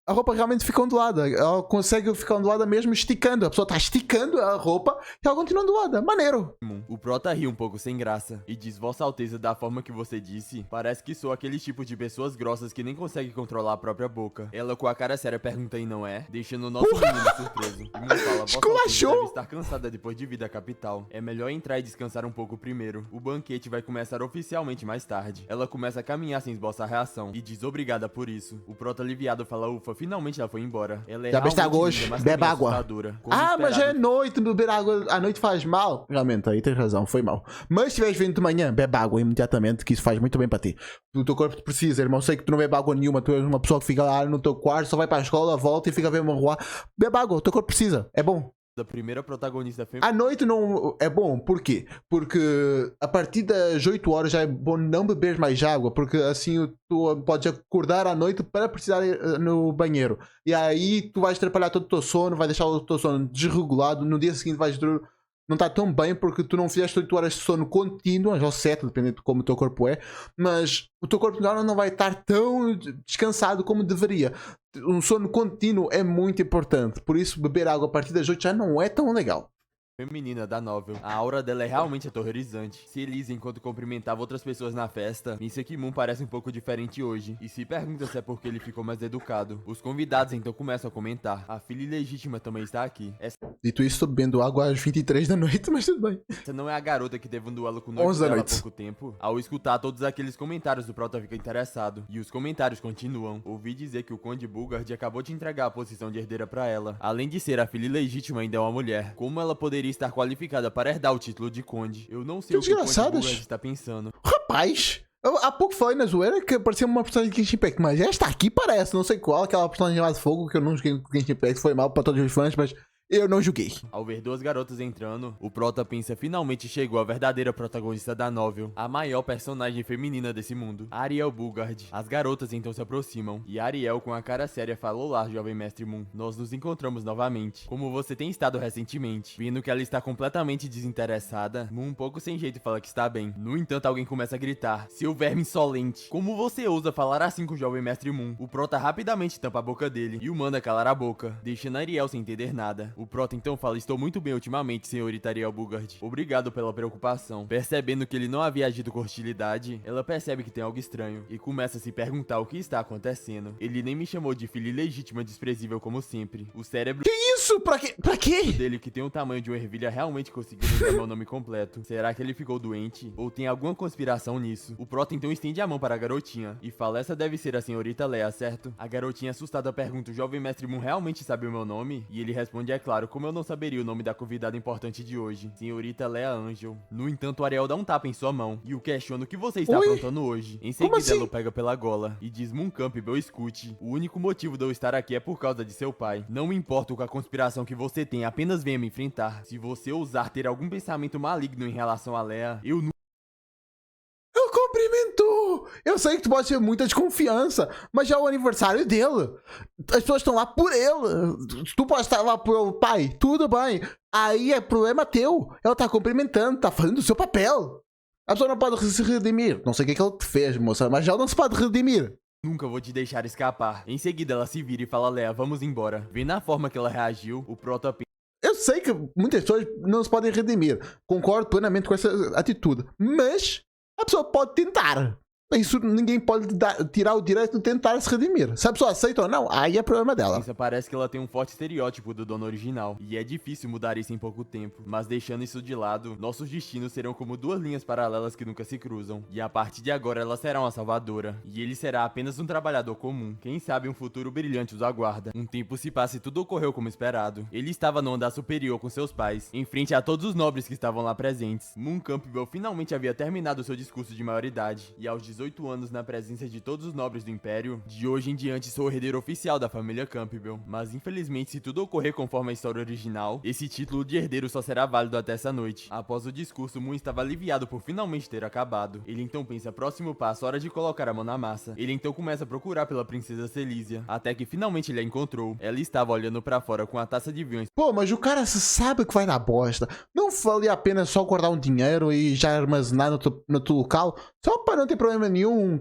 a roupa realmente fica ondulada. Ela consegue ficar ondulada mesmo esticando. A pessoa tá esticando a roupa e ela continua ondulada. Maneiro. O Prota ri um pouco sem graça e diz: Vossa Alteza, da forma que você disse, parece que sou aquele tipo de pessoas grossas que nem consegue controlar a própria boca. Ela com a cara séria pergunta: e não é? Deixando o nosso menino surpreso. E Moon fala: Vossa Alteza Esculachou. deve estar cansada depois de vir da capital. É melhor entrar e descansar um pouco primeiro. O banquete vai começar oficialmente mais tarde. Ela começa a caminhar sem esboçar reação e diz obrigada por isso. O Prota aliviado fala: ufa, finalmente ela foi embora. Ela é Já besta realmente hoje, linda, mas bebe também água. assustadora. Como Ah, mas já é esperado, noite, beber água à noite faz mal. Realmente, aí tens razão, foi mal. Mas se estiveres vindo de manhã, bebe água imediatamente, que isso faz muito bem para ti. O teu corpo precisa, irmão. Sei que tu não bebe água nenhuma, tu és uma pessoa que fica lá no teu quarto, só vai para a escola, volta e fica a ver uma rua. Bebe água, o teu corpo precisa, é bom. da primeira protagonista feminina. À noite não é bom, por quê? Porque a partir das 8 horas já é bom não beber mais água, porque assim tu podes acordar à noite para precisar ir no banheiro. E aí tu vais atrapalhar todo o teu sono, vai deixar o teu sono desregulado, no dia seguinte vais não está tão bem porque tu não fizeste 8 horas de sono contínuas, ou 7, dependendo de como o teu corpo é, mas o teu corpo não vai estar tão descansado como deveria. Um sono contínuo é muito importante, por isso beber água a partir das 8 já não é tão legal. Feminina da novel. A aura dela é realmente aterrorizante. Se Elise, enquanto cumprimentava outras pessoas na festa, pensa que Moon parece um pouco diferente hoje e se pergunta se é porque ele ficou mais educado. Os convidados então começam a comentar: a filha ilegítima também está aqui. Essa Dito isso, tô bebendo água às 23 da noite, mas tudo bem. não é a garota que teve um duelo com o noivo 11 da dela há noite. pouco tempo? Ao escutar todos aqueles comentários, o Prota fica interessado. E os comentários continuam. Ouvi dizer que o Conde Bugard acabou de entregar a posição de herdeira pra ela. Além de ser a filha ilegítima, ainda é uma mulher. Como ela poderia estar qualificada para herdar o título de Conde? Eu não sei Que o que o Conde desgraçadas. Bugard está pensando. Rapaz, há pouco falei na zoeira que parecia uma personagem de Genshin Impact, mas esta aqui parece, não sei qual, aquela personagem chamada Fogo, que eu não joguei com Genshin Impact, foi mal pra todos os fãs, mas eu não joguei. Ao ver duas garotas entrando, o Prota pensa: finalmente chegou a verdadeira protagonista da novel, a maior personagem feminina desse mundo, Ariel Bugard. As garotas então se aproximam, e Ariel, com a cara séria, fala: olá, jovem mestre Moon, nós nos encontramos novamente. Como você tem estado recentemente? Vendo que ela está completamente desinteressada, Moon, um pouco sem jeito, fala que está bem. No entanto, alguém começa a gritar: seu verme insolente, como você ousa falar assim com o jovem mestre Moon? O Prota rapidamente tampa a boca dele e o manda calar a boca, deixando Ariel sem entender nada. O Prota então fala: estou muito bem ultimamente, senhorita Ariel Bugard. Obrigado pela preocupação. Percebendo que ele não havia agido com hostilidade, ela percebe que tem algo estranho e começa a se perguntar o que está acontecendo. Ele nem me chamou de filha ilegítima desprezível como sempre. O cérebro Isso? Pra quê? Pra quê? dele, que tem o tamanho de uma ervilha, realmente conseguiu lembrar meu nome completo. Será que ele ficou doente? Ou tem alguma conspiração nisso? O Prota então estende a mão para a garotinha e fala: essa deve ser a senhorita Lea, certo? A garotinha assustada pergunta: o jovem mestre Moon realmente sabe o meu nome? E ele responde: é claro, como eu não saberia o nome da convidada importante de hoje, senhorita Lea Angel. No entanto, Ariel dá um tapa em sua mão e o questiona: o que você está Oi? aprontando hoje? Em seguida, assim? ela o pega pela gola e diz: Moon Campbell, escute. O único motivo de eu estar aqui é por causa de seu pai. Não me importa com a conspiração que você tem, apenas venha me enfrentar. Se você ousar ter algum pensamento maligno em relação a Lea, eu Eu cumprimento! Eu sei que tu pode ter muita desconfiança, mas já é o aniversário dele. As pessoas estão lá por ele. Tu pode estar lá por pai, tudo bem. Aí é problema teu. Ela tá cumprimentando, tá fazendo o seu papel. A pessoa não pode se redimir. Não sei o que é que ele te fez, moça, mas ela não se pode redimir. nunca vou te deixar escapar. Em seguida, ela se vira e fala: Lea, vamos embora. Vendo a forma que ela reagiu, o Prota sei que muitas pessoas não se podem redimir. Concordo plenamente com essa atitude. Mas a pessoa pode tentar. Isso ninguém pode tirar o direito de tentar se redimir. Se a pessoa aceita ou não, aí é problema dela. Isso parece que ela tem um forte estereótipo do dono original, e é difícil mudar isso em pouco tempo. Mas deixando isso de lado, nossos destinos serão como duas linhas paralelas que nunca se cruzam. E a partir de agora ela será uma salvadora, e ele será apenas um trabalhador comum. Quem sabe um futuro brilhante os aguarda. Um tempo se passa e tudo ocorreu como esperado. Ele estava no andar superior com seus pais, em frente a todos os nobres que estavam lá presentes. Moon Campbell finalmente havia terminado seu discurso de maioridade, e aos 18 anos na presença de todos os nobres do Império, de hoje em diante sou o herdeiro oficial da família Campbell. Mas infelizmente, se tudo ocorrer conforme a história original, esse título de herdeiro só será válido até essa noite. Após o discurso, Moon estava aliviado por finalmente ter acabado. Ele então pensa, próximo passo, hora de colocar a mão na massa. Ele então começa a procurar pela princesa Celísia, até que finalmente ele a encontrou. Ela estava olhando pra fora com a taça de vinho. Pô, mas o cara sabe que vai dar bosta. Não valia a pena só guardar um dinheiro e já armazenar no teu local, só para não ter problema nenhum,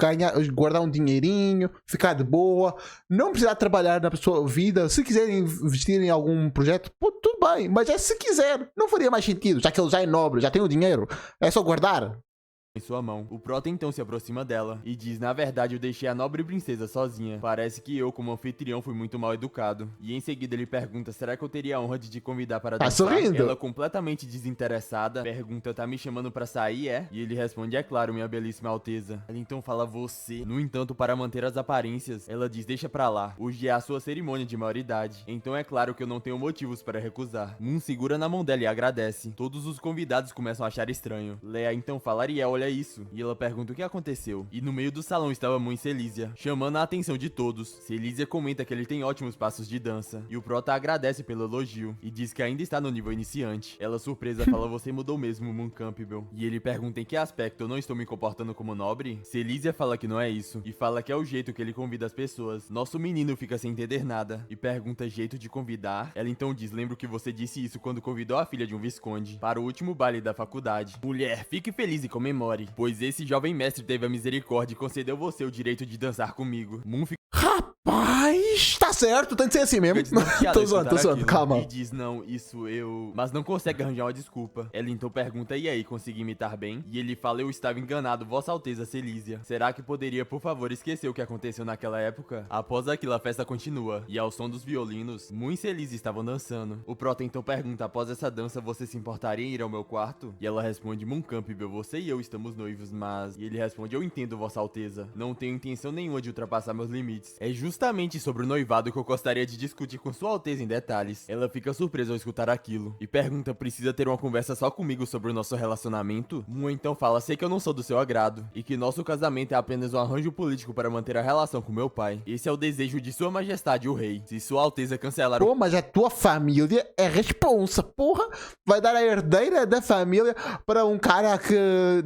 guardar um dinheirinho, ficar de boa, não precisar trabalhar na sua vida. Se quiserem investir em algum projeto, pô, tudo bem, mas é se quiser. Não faria mais sentido, já que ele já é nobre, já tem o dinheiro, é só guardar. Em sua mão. O Prota então se aproxima dela e diz: na verdade eu deixei a nobre princesa sozinha. Parece que eu, como anfitrião, fui muito mal educado. E em seguida ele pergunta: será que eu teria a honra de te convidar para dançar? Sorrindo. Ela, completamente desinteressada, pergunta: tá me chamando pra sair, é? E ele responde: é claro, minha belíssima alteza. Ela então fala: você. No entanto, para manter as aparências, ela diz: deixa pra lá, hoje é a sua cerimônia de maioridade, então é claro que eu não tenho motivos para recusar. Moon segura na mão dela e agradece. Todos os convidados começam a achar estranho. Leia então fala: Ariel, olha isso. E ela pergunta o que aconteceu. E no meio do salão estava Moon e Celísia, chamando a atenção de todos. Celísia comenta que ele tem ótimos passos de dança, e o Prota agradece pelo elogio, e diz que ainda está no nível iniciante. Ela, surpresa, fala: você mudou mesmo, Moon Campbell. E ele pergunta em que aspecto eu não estou me comportando como nobre. Celísia fala que não é isso, e fala que é o jeito que ele convida as pessoas. Nosso menino fica sem entender nada, e pergunta: jeito de convidar? Ela então diz: lembro que você disse isso quando convidou a filha de um visconde para o último baile da faculdade. Mulher, fique feliz e comemore, pois esse jovem mestre teve a misericórdia e concedeu você o direito de dançar comigo. Moon fica... Rapaz, tá certo, tem que ser assim mesmo. Tô zoando, calma. E diz: não, isso eu... Mas não consegue arranjar uma desculpa. Ela então pergunta: e aí, consegui imitar bem? E ele fala: eu estava enganado, Vossa Alteza Celísia. Será que poderia, por favor, esquecer o que aconteceu naquela época? Após aquilo, a festa continua, e ao som dos violinos, Moon e Celísia estavam dançando. O Prota então pergunta: após essa dança, você se importaria em ir ao meu quarto? E ela responde: Moon Campbell, você e eu estamos noivos, mas... E ele responde: eu entendo, Vossa Alteza. Não tenho intenção nenhuma de ultrapassar meus limites. É justamente sobre o noivado que eu gostaria de discutir com Sua Alteza em detalhes. Ela fica surpresa ao escutar aquilo e pergunta: precisa ter uma conversa só comigo sobre o nosso relacionamento? Moon então fala: sei que eu não sou do seu agrado e que nosso casamento é apenas um arranjo político para manter a relação com meu pai. Esse é o desejo de Sua Majestade o Rei. Se Sua Alteza cancelar o... Pô, mas a tua família é responsa, porra. Vai dar a herdeira da família para um cara que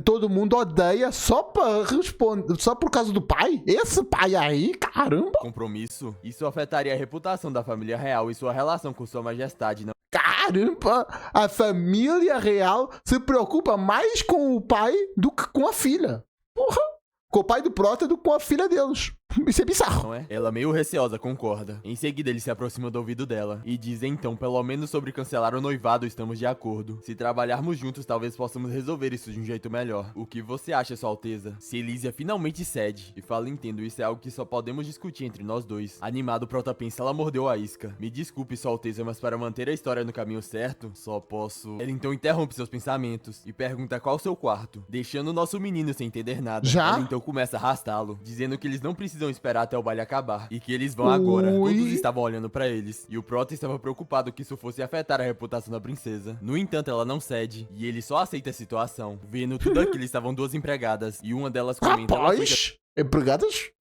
todo mundo odeia só para responder, só por causa do pai? Esse pai aí, caramba. Compromisso? Isso afetaria a reputação da família real e sua relação com Sua Majestade, não? Caramba, a família real se preocupa mais com o pai do que com a filha. Porra, com o pai do Prota do que com a filha deles. Isso é bizarro. Não é? Ela, meio receosa, concorda. Em seguida, ele se aproxima do ouvido dela e diz: então, pelo menos sobre cancelar o noivado estamos de acordo. Se trabalharmos juntos, talvez possamos resolver isso de um jeito melhor. O que você acha, Sua Alteza? Celísia finalmente cede e fala: entendo, isso é algo que só podemos discutir entre nós dois. Animado, o Prota pensa: ela mordeu a isca. Me desculpe, Sua Alteza, mas para manter a história no caminho certo, só posso... Ela então interrompe seus pensamentos e pergunta qual o seu quarto, deixando o nosso menino sem entender nada. Já? Ela então começa a arrastá-lo, dizendo que eles não precisam esperar até o baile acabar e que eles vão agora. Todos estavam olhando pra eles e o Prota estava preocupado que isso fosse afetar a reputação da princesa. No entanto, ela não cede e ele só aceita a situação. Vendo tudo aquilo, estavam duas empregadas e uma delas comenta: rapaz, empregadas?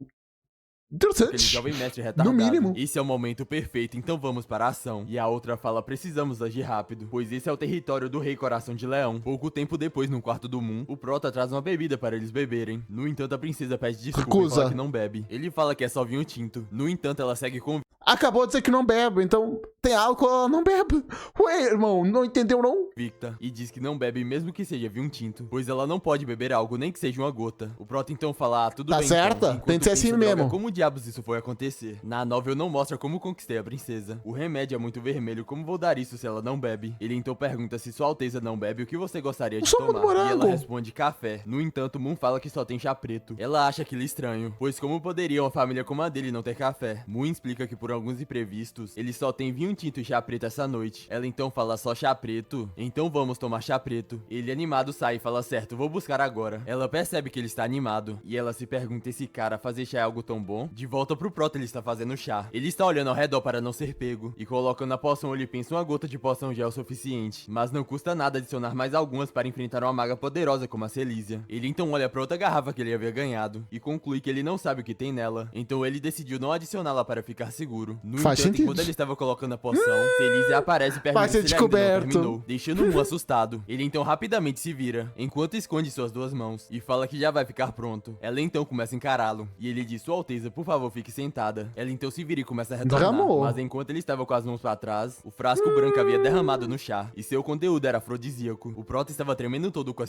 aquele Interessante. jovem mestre retardado. No mínimo. Esse é o momento perfeito, então vamos para a ação. E a outra fala: precisamos agir rápido, pois esse é o território do Rei Coração de Leão. Pouco tempo depois, no quarto do Moon, o Prota traz uma bebida para eles beberem. No entanto, a princesa pede desculpa e fala que não bebe. Ele fala que é só vinho tinto. No entanto, ela segue com... Acabou de dizer que não bebe, então tem álcool, ela não bebe. Ué, irmão, não entendeu não? Victa e diz que não bebe mesmo que seja vinho tinto, pois ela não pode beber algo nem que seja uma gota. O Prota então fala, tudo Tá bem certa? então, Tem que ser assim droga, mesmo. como diabos isso foi acontecer? Na novel não mostra como conquistei a princesa. O remédio é muito vermelho, como vou dar isso se ela não bebe? Ele então pergunta se Sua Alteza não bebe, o que você gostaria de Sumo de tomar? E ela morango. responde café. No entanto, Moon fala que só tem chá preto. Ela acha aquilo estranho, pois como poderia uma família como a dele não ter café? Moon explica que por alguns imprevistos, ele só tem vinho tinto e chá preto essa noite. Ela então fala só chá preto? Então vamos tomar chá preto. Ele animado sai e fala certo, vou buscar agora. Ela percebe que ele está animado e ela se pergunta esse cara fazer chá é algo tão bom? De volta pro Prota ele está fazendo chá. Ele está olhando ao redor para não ser pego e colocando a poção ele pensa uma gota de poção já é o suficiente. Mas não custa nada adicionar mais algumas para enfrentar uma maga poderosa como a Celísia. Ele então olha para outra garrafa que ele havia ganhado e conclui que ele não sabe o que tem nela. Então ele decidiu não adicioná-la para ficar seguro. No Faz entanto, sentido. enquanto ele estava colocando a poção, Celísia aparece e pergunta Vai ser se ele ainda não descoberto. terminou, deixando Moon assustado. Ele então rapidamente se vira, enquanto esconde suas duas mãos e fala que já vai ficar pronto. Ela então começa a encará-lo e ele diz, Sua Alteza, por favor, fique sentada. Ela então se vira e começa a retornar, Derramou. mas enquanto ele estava com as mãos para trás, o frasco branco havia derramado no chá e seu conteúdo era afrodisíaco. O Prota estava tremendo todo com a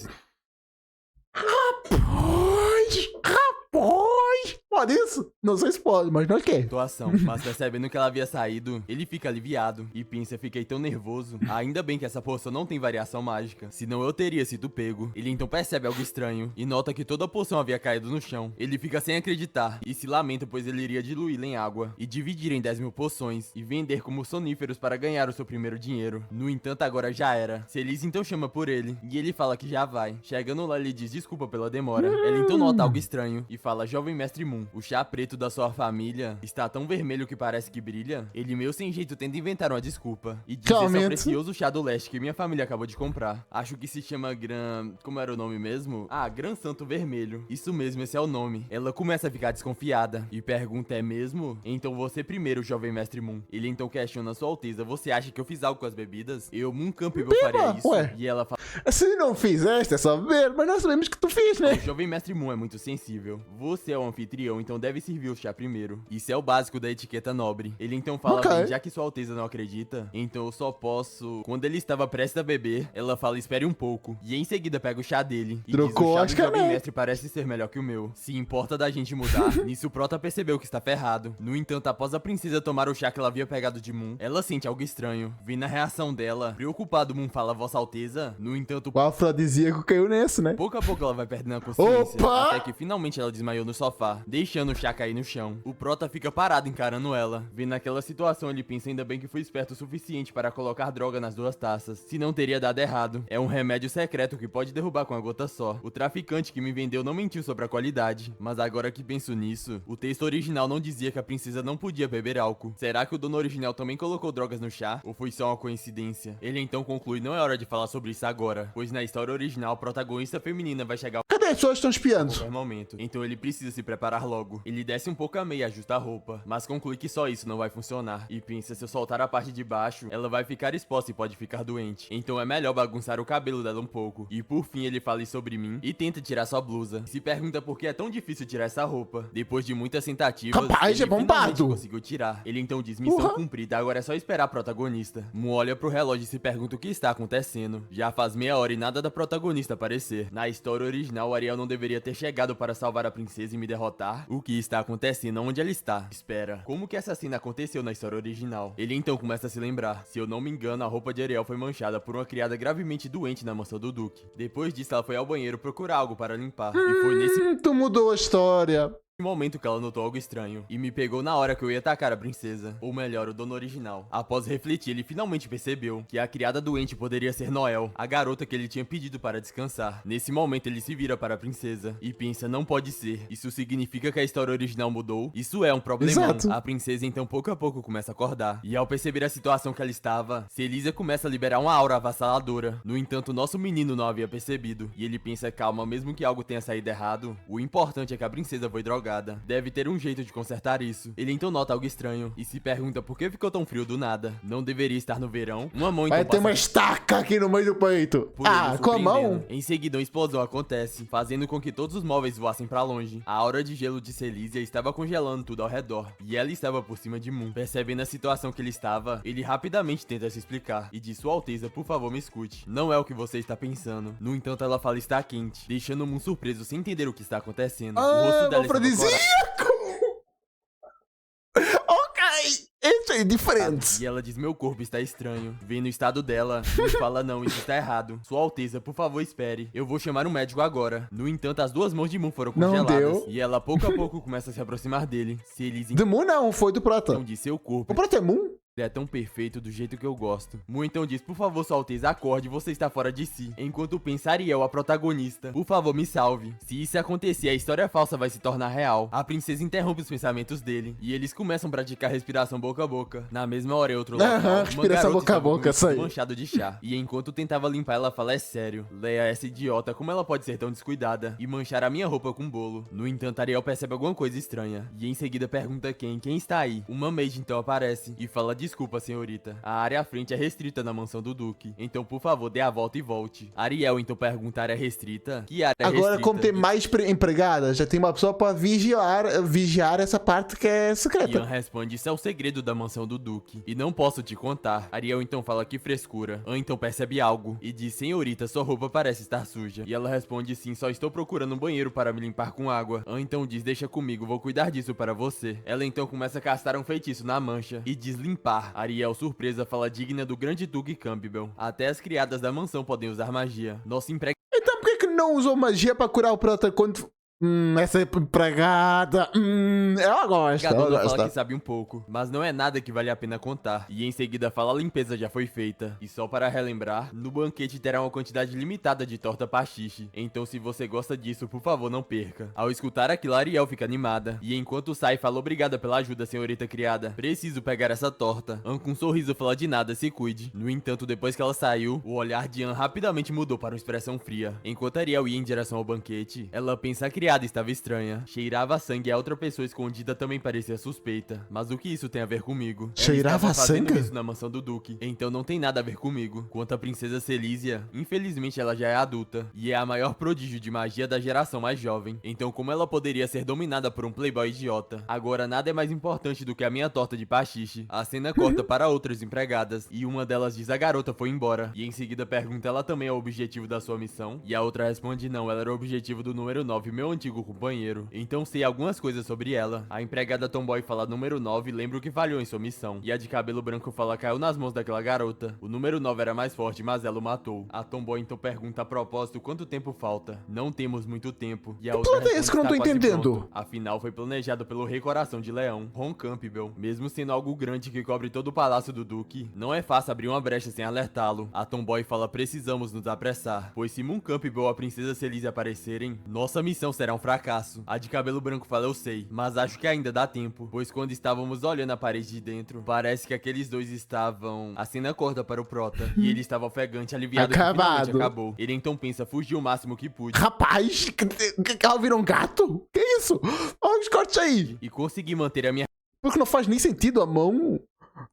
Rapaz, pode isso? Não sei se pode, mas nós quer. situação, mas percebendo que ela havia saído, ele fica aliviado e pensa, fiquei tão nervoso. Ainda bem que essa poção não tem variação mágica, senão eu teria sido pego. Ele então percebe algo estranho e nota que toda a poção havia caído no chão. Ele fica sem acreditar e se lamenta pois ele iria diluí-la em água e dividir em 10.000 poções e vender como soníferos para ganhar o seu primeiro dinheiro. No entanto, agora já era. Celise então chama por ele e ele fala que já vai. Chegando lá, ele diz desculpa pela demora. Ela então nota algo estranho e fala, jovem mestre Moon, o chá preto da sua família está tão vermelho que parece que brilha? Ele meio sem jeito tenta inventar uma desculpa e diz esse é o precioso chá do leste que minha família acabou de comprar. Acho que se chama Gran... como era o nome mesmo? Ah, Gran Santo Vermelho. Isso mesmo, esse é o nome. Ela começa a ficar desconfiada e pergunta, é mesmo? Então você primeiro, jovem mestre Moon. Ele então questiona Sua Alteza, você acha que eu fiz algo com as bebidas? Eu, Moon Campbell, faria isso? Ué. E ela fala, Se não fizeste, é só ver, mas nós sabemos que tu fez, né? o jovem mestre Moon é muito sensível. Você é o anfitrião, então deve servir o chá primeiro. Isso é o básico da etiqueta nobre. Ele então fala, Ok. bem, já que Sua Alteza não acredita, então eu só posso... Quando ele estava prestes a beber, ela fala, espere um pouco. E em seguida pega o chá dele. E Trocou, diz, o chá acho do que é jovem não. mestre parece ser melhor que o meu. Se importa da gente mudar, nisso o Prota percebeu que está ferrado. No entanto, após a princesa tomar o chá que ela havia pegado de Moon, ela sente algo estranho. Vendo a reação dela, preocupado, Moon fala, Vossa Alteza. No entanto, O afrodisíaco caiu nesse, né? pouco a pouco ela vai perdendo a consciência, Opa! até que finalmente ela desmaiou no sofá, deixando o chá cair no chão. O Prota fica parado encarando ela. Vendo aquela situação, ele pensa ainda bem que foi esperto o suficiente para colocar droga nas duas taças, senão teria dado errado. É um remédio secreto que pode derrubar com uma gota só. O traficante que me vendeu não mentiu sobre a qualidade, mas agora que penso nisso, o texto original não dizia que a princesa não podia beber álcool. Será que o dono original também colocou drogas no chá? Ou foi só uma coincidência? Ele então conclui, não é hora de falar sobre isso agora, pois na história original a protagonista feminina vai chegar Cadê as pessoas que estão espiando? qualquer momento. Então ele precisa se preparar logo. Ele desce um pouco a meia e ajusta a roupa, mas conclui que só isso não vai funcionar. E pensa, se eu soltar a parte de baixo, ela vai ficar exposta e pode ficar doente. Então é melhor bagunçar o cabelo dela um pouco. E por fim ele fala sobre mim e tenta tirar sua blusa. Se pergunta por que é tão difícil tirar essa roupa. Depois de muitas tentativas, Rapaz, ele é bombado. finalmente conseguiu tirar. Ele então diz, missão Porra. cumprida, agora é só esperar a protagonista. Moon olha pro relógio e se pergunta o que está acontecendo. Já faz meia hora e nada da protagonista aparecer. Na história original, Ariel não deveria ter chegado para salvar a princesa e me derrotar. O que está acontecendo? Onde ela está? Espera, como que essa cena aconteceu na história original? Ele então começa a se lembrar. Se eu não me engano, a roupa de Ariel foi manchada por uma criada gravemente doente na mansão do Duque. Depois disso, ela foi ao banheiro procurar algo para limpar. E foi nesse Tu mudou a história. momento que ela notou algo estranho e me pegou na hora que eu ia atacar a princesa, ou melhor, o dono original. Após refletir, ele finalmente percebeu que a criada doente poderia ser Noel, a garota que ele tinha pedido para descansar. Nesse momento, ele se vira para a princesa e pensa, não pode ser. Isso significa que a história original mudou? Isso é um problemão. Exato. A princesa então pouco a pouco começa a acordar. E ao perceber a situação que ela estava, Celísia começa a liberar uma aura avassaladora. No entanto, nosso menino não havia percebido. E ele pensa, calma, mesmo que algo tenha saído errado, o importante é que a princesa foi drogada. jogada. Deve ter um jeito de consertar isso. Ele então nota algo estranho e se pergunta por que ficou tão frio do nada. Não deveria estar no verão? Uma mão então Vai ter uma estaca aqui no meio do peito. por ele, Ah, com a mão? surpreendendo. Em seguida, uma explosão acontece, fazendo com que todos os móveis voassem pra longe. A aura de gelo de Celísia estava congelando tudo ao redor, e ela estava por cima de Moon. Percebendo a situação que ele estava, ele rapidamente tenta se explicar, e diz: Sua Alteza, por favor, me escute. Não é o que você está pensando. No entanto, ela fala está quente, deixando Moon surpreso sem entender o que está acontecendo. O rosto dela estava Afrodisíaco! Ok, isso é diferente. E ela diz: meu corpo está estranho. Vendo o estado dela, Moon fala: não, isso está errado. Sua Alteza, por favor, espere. Eu vou chamar um médico agora. No entanto, as duas mãos de Moon foram Não congeladas. deu. E ela, pouco a pouco, começa a se aproximar dele. Celísia Do Moon não, foi do Prota. então diz: seu corpo O Prota é Moon? é tão perfeito do jeito que eu gosto. Moon então diz: por favor, Sua Alteza, acorde, você está fora de si. Enquanto pensa Ariel, a protagonista: por favor, me salve. Se isso acontecer, a história falsa vai se tornar real. A princesa interrompe os pensamentos dele, e eles começam a praticar respiração boca a boca. Na mesma hora, em outro local, Aham, uma respiração garota boca a estava com boca, o isso aí. vestido manchado de chá. E enquanto tentava limpar, ela fala: é sério, Leia, essa idiota, como ela pode ser tão descuidada e manchar a minha roupa com bolo? No entanto, Ariel percebe alguma coisa estranha, e em seguida pergunta quem está aí. Uma maid então aparece e fala: desculpa, senhorita, a área à frente é restrita na mansão do Duque, então por favor dê a volta e volte. Ariel então pergunta: área restrita? Que área Agora, restrita? como tem mais empregadas, já tem uma pessoa pra vigiar essa parte que é secreta. Ian responde: isso é o segredo da mansão do Duque, e não posso te contar. Ariel então fala: que frescura. Anne então percebe algo e diz: senhorita, sua roupa parece estar suja. E ela responde: sim, só estou procurando um banheiro para me limpar com água. Anne então diz: deixa comigo, vou cuidar disso para você. Ela então começa a castar um feitiço na mancha e diz: limpar. Ariel, surpresa, fala: digna do grande Duque Campbell. Até as criadas da mansão podem usar magia. Nossa empregada Então por que não usou magia pra curar o Prota quando... essa empregada... ela gosta, ela fala gosta. que sabe um pouco, mas não é nada que vale a pena contar. E em seguida fala: a limpeza já foi feita. E só para relembrar, no banquete terá uma quantidade limitada de torta pastiche. Então se você gosta disso, por favor, não perca. Ao escutar aquilo, Ariel fica animada. E enquanto sai, fala: obrigada pela ajuda, senhorita criada. Preciso pegar essa torta. Anne com um sorriso fala: de nada, se cuide. No entanto, depois que ela saiu, o olhar de Anne rapidamente mudou para uma expressão fria. Enquanto Ariel ia em direção ao banquete, ela pensa: a criada estava estranha. Cheirava sangue e a outra pessoa escondida também parecia suspeita. Mas o que isso tem a ver comigo? Cheirava Ela estava fazendo sangue? isso na mansão do Duque, então não tem nada a ver comigo. Quanto à princesa Celísia, infelizmente ela já é adulta e é a maior prodígio de magia da geração mais jovem. Então como ela poderia ser dominada por um playboy idiota? Agora nada é mais importante do que a minha torta de pastiche. A cena corta para outras empregadas e uma delas diz: a garota foi embora. E em seguida pergunta: ela também é o objetivo da sua missão? E a outra responde: não, ela era o objetivo do número 9, meu antigo companheiro. Então sei algumas coisas sobre ela. A empregada Tomboy fala: número 9, lembra o que falhou em sua missão. E a de cabelo branco fala: caiu nas mãos daquela garota. O número 9 era mais forte, mas ela o matou. A Tomboy então pergunta a propósito: quanto tempo falta? Não temos muito tempo. E a outra plano é esse que eu não responde: tô "Tá quase entendendo?" pronto." Afinal, foi planejado pelo Rei Coração de Leão, Ron Campbell. Mesmo sendo algo grande que cobre todo o palácio do Duque, não é fácil abrir uma brecha sem alertá-lo. A Tomboy fala: precisamos nos apressar, pois se Moon Campbell ou a princesa Celísia aparecerem, nossa missão será um fracasso. A de cabelo branco fala: eu sei, mas acho que ainda dá tempo, pois quando estávamos olhando a parede de dentro, parece que aqueles dois estavam... A cena corta para o Prota, e ele estava ofegante, aliviado que Acabado. finalmente acabou. Ele então pensa: fugir o máximo que pude. Rapaz, que ela virou um gato? Que isso? Olha os cortes aí. E consegui manter a minha Porque não faz nem sentido a mão.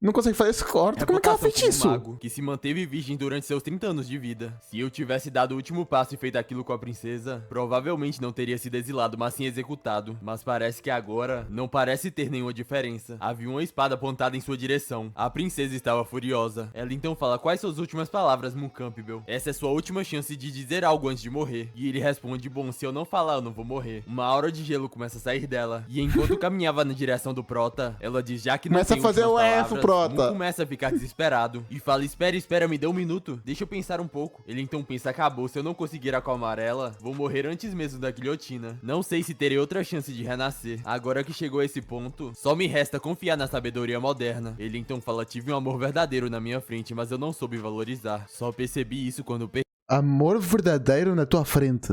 Não consegue fazer esse corte. Como é que ela fez reputação isso? como mago, que se manteve virgem durante seus 30 anos de vida. Se eu tivesse dado o último passo e feito aquilo com a princesa, provavelmente não teria sido exilado, mas sim executado. Mas parece que agora não parece ter nenhuma diferença. Havia uma espada apontada em sua direção. A princesa estava furiosa. Ela então fala: quais suas últimas palavras, Moon Campbell? Essa é sua última chance de dizer algo antes de morrer. E ele responde: bom, se eu não falar, eu não vou morrer. Uma aura de gelo começa a sair dela. E enquanto caminhava na direção do Prota, ela diz: já que não Começa tem a fazer últimas o F, palavras, Prota. Moon começa a ficar desesperado e fala: espera, me dê um minuto, deixa eu pensar um pouco. Ele então pensa: acabou, se eu não conseguir acalmar ela, vou morrer antes mesmo da guilhotina. Não sei se terei outra chance de renascer. Agora que chegou a esse ponto, só me resta confiar na sabedoria moderna. Ele então fala: tive um amor verdadeiro na minha frente, mas eu não soube valorizar. Só percebi isso quando Amor verdadeiro na tua frente.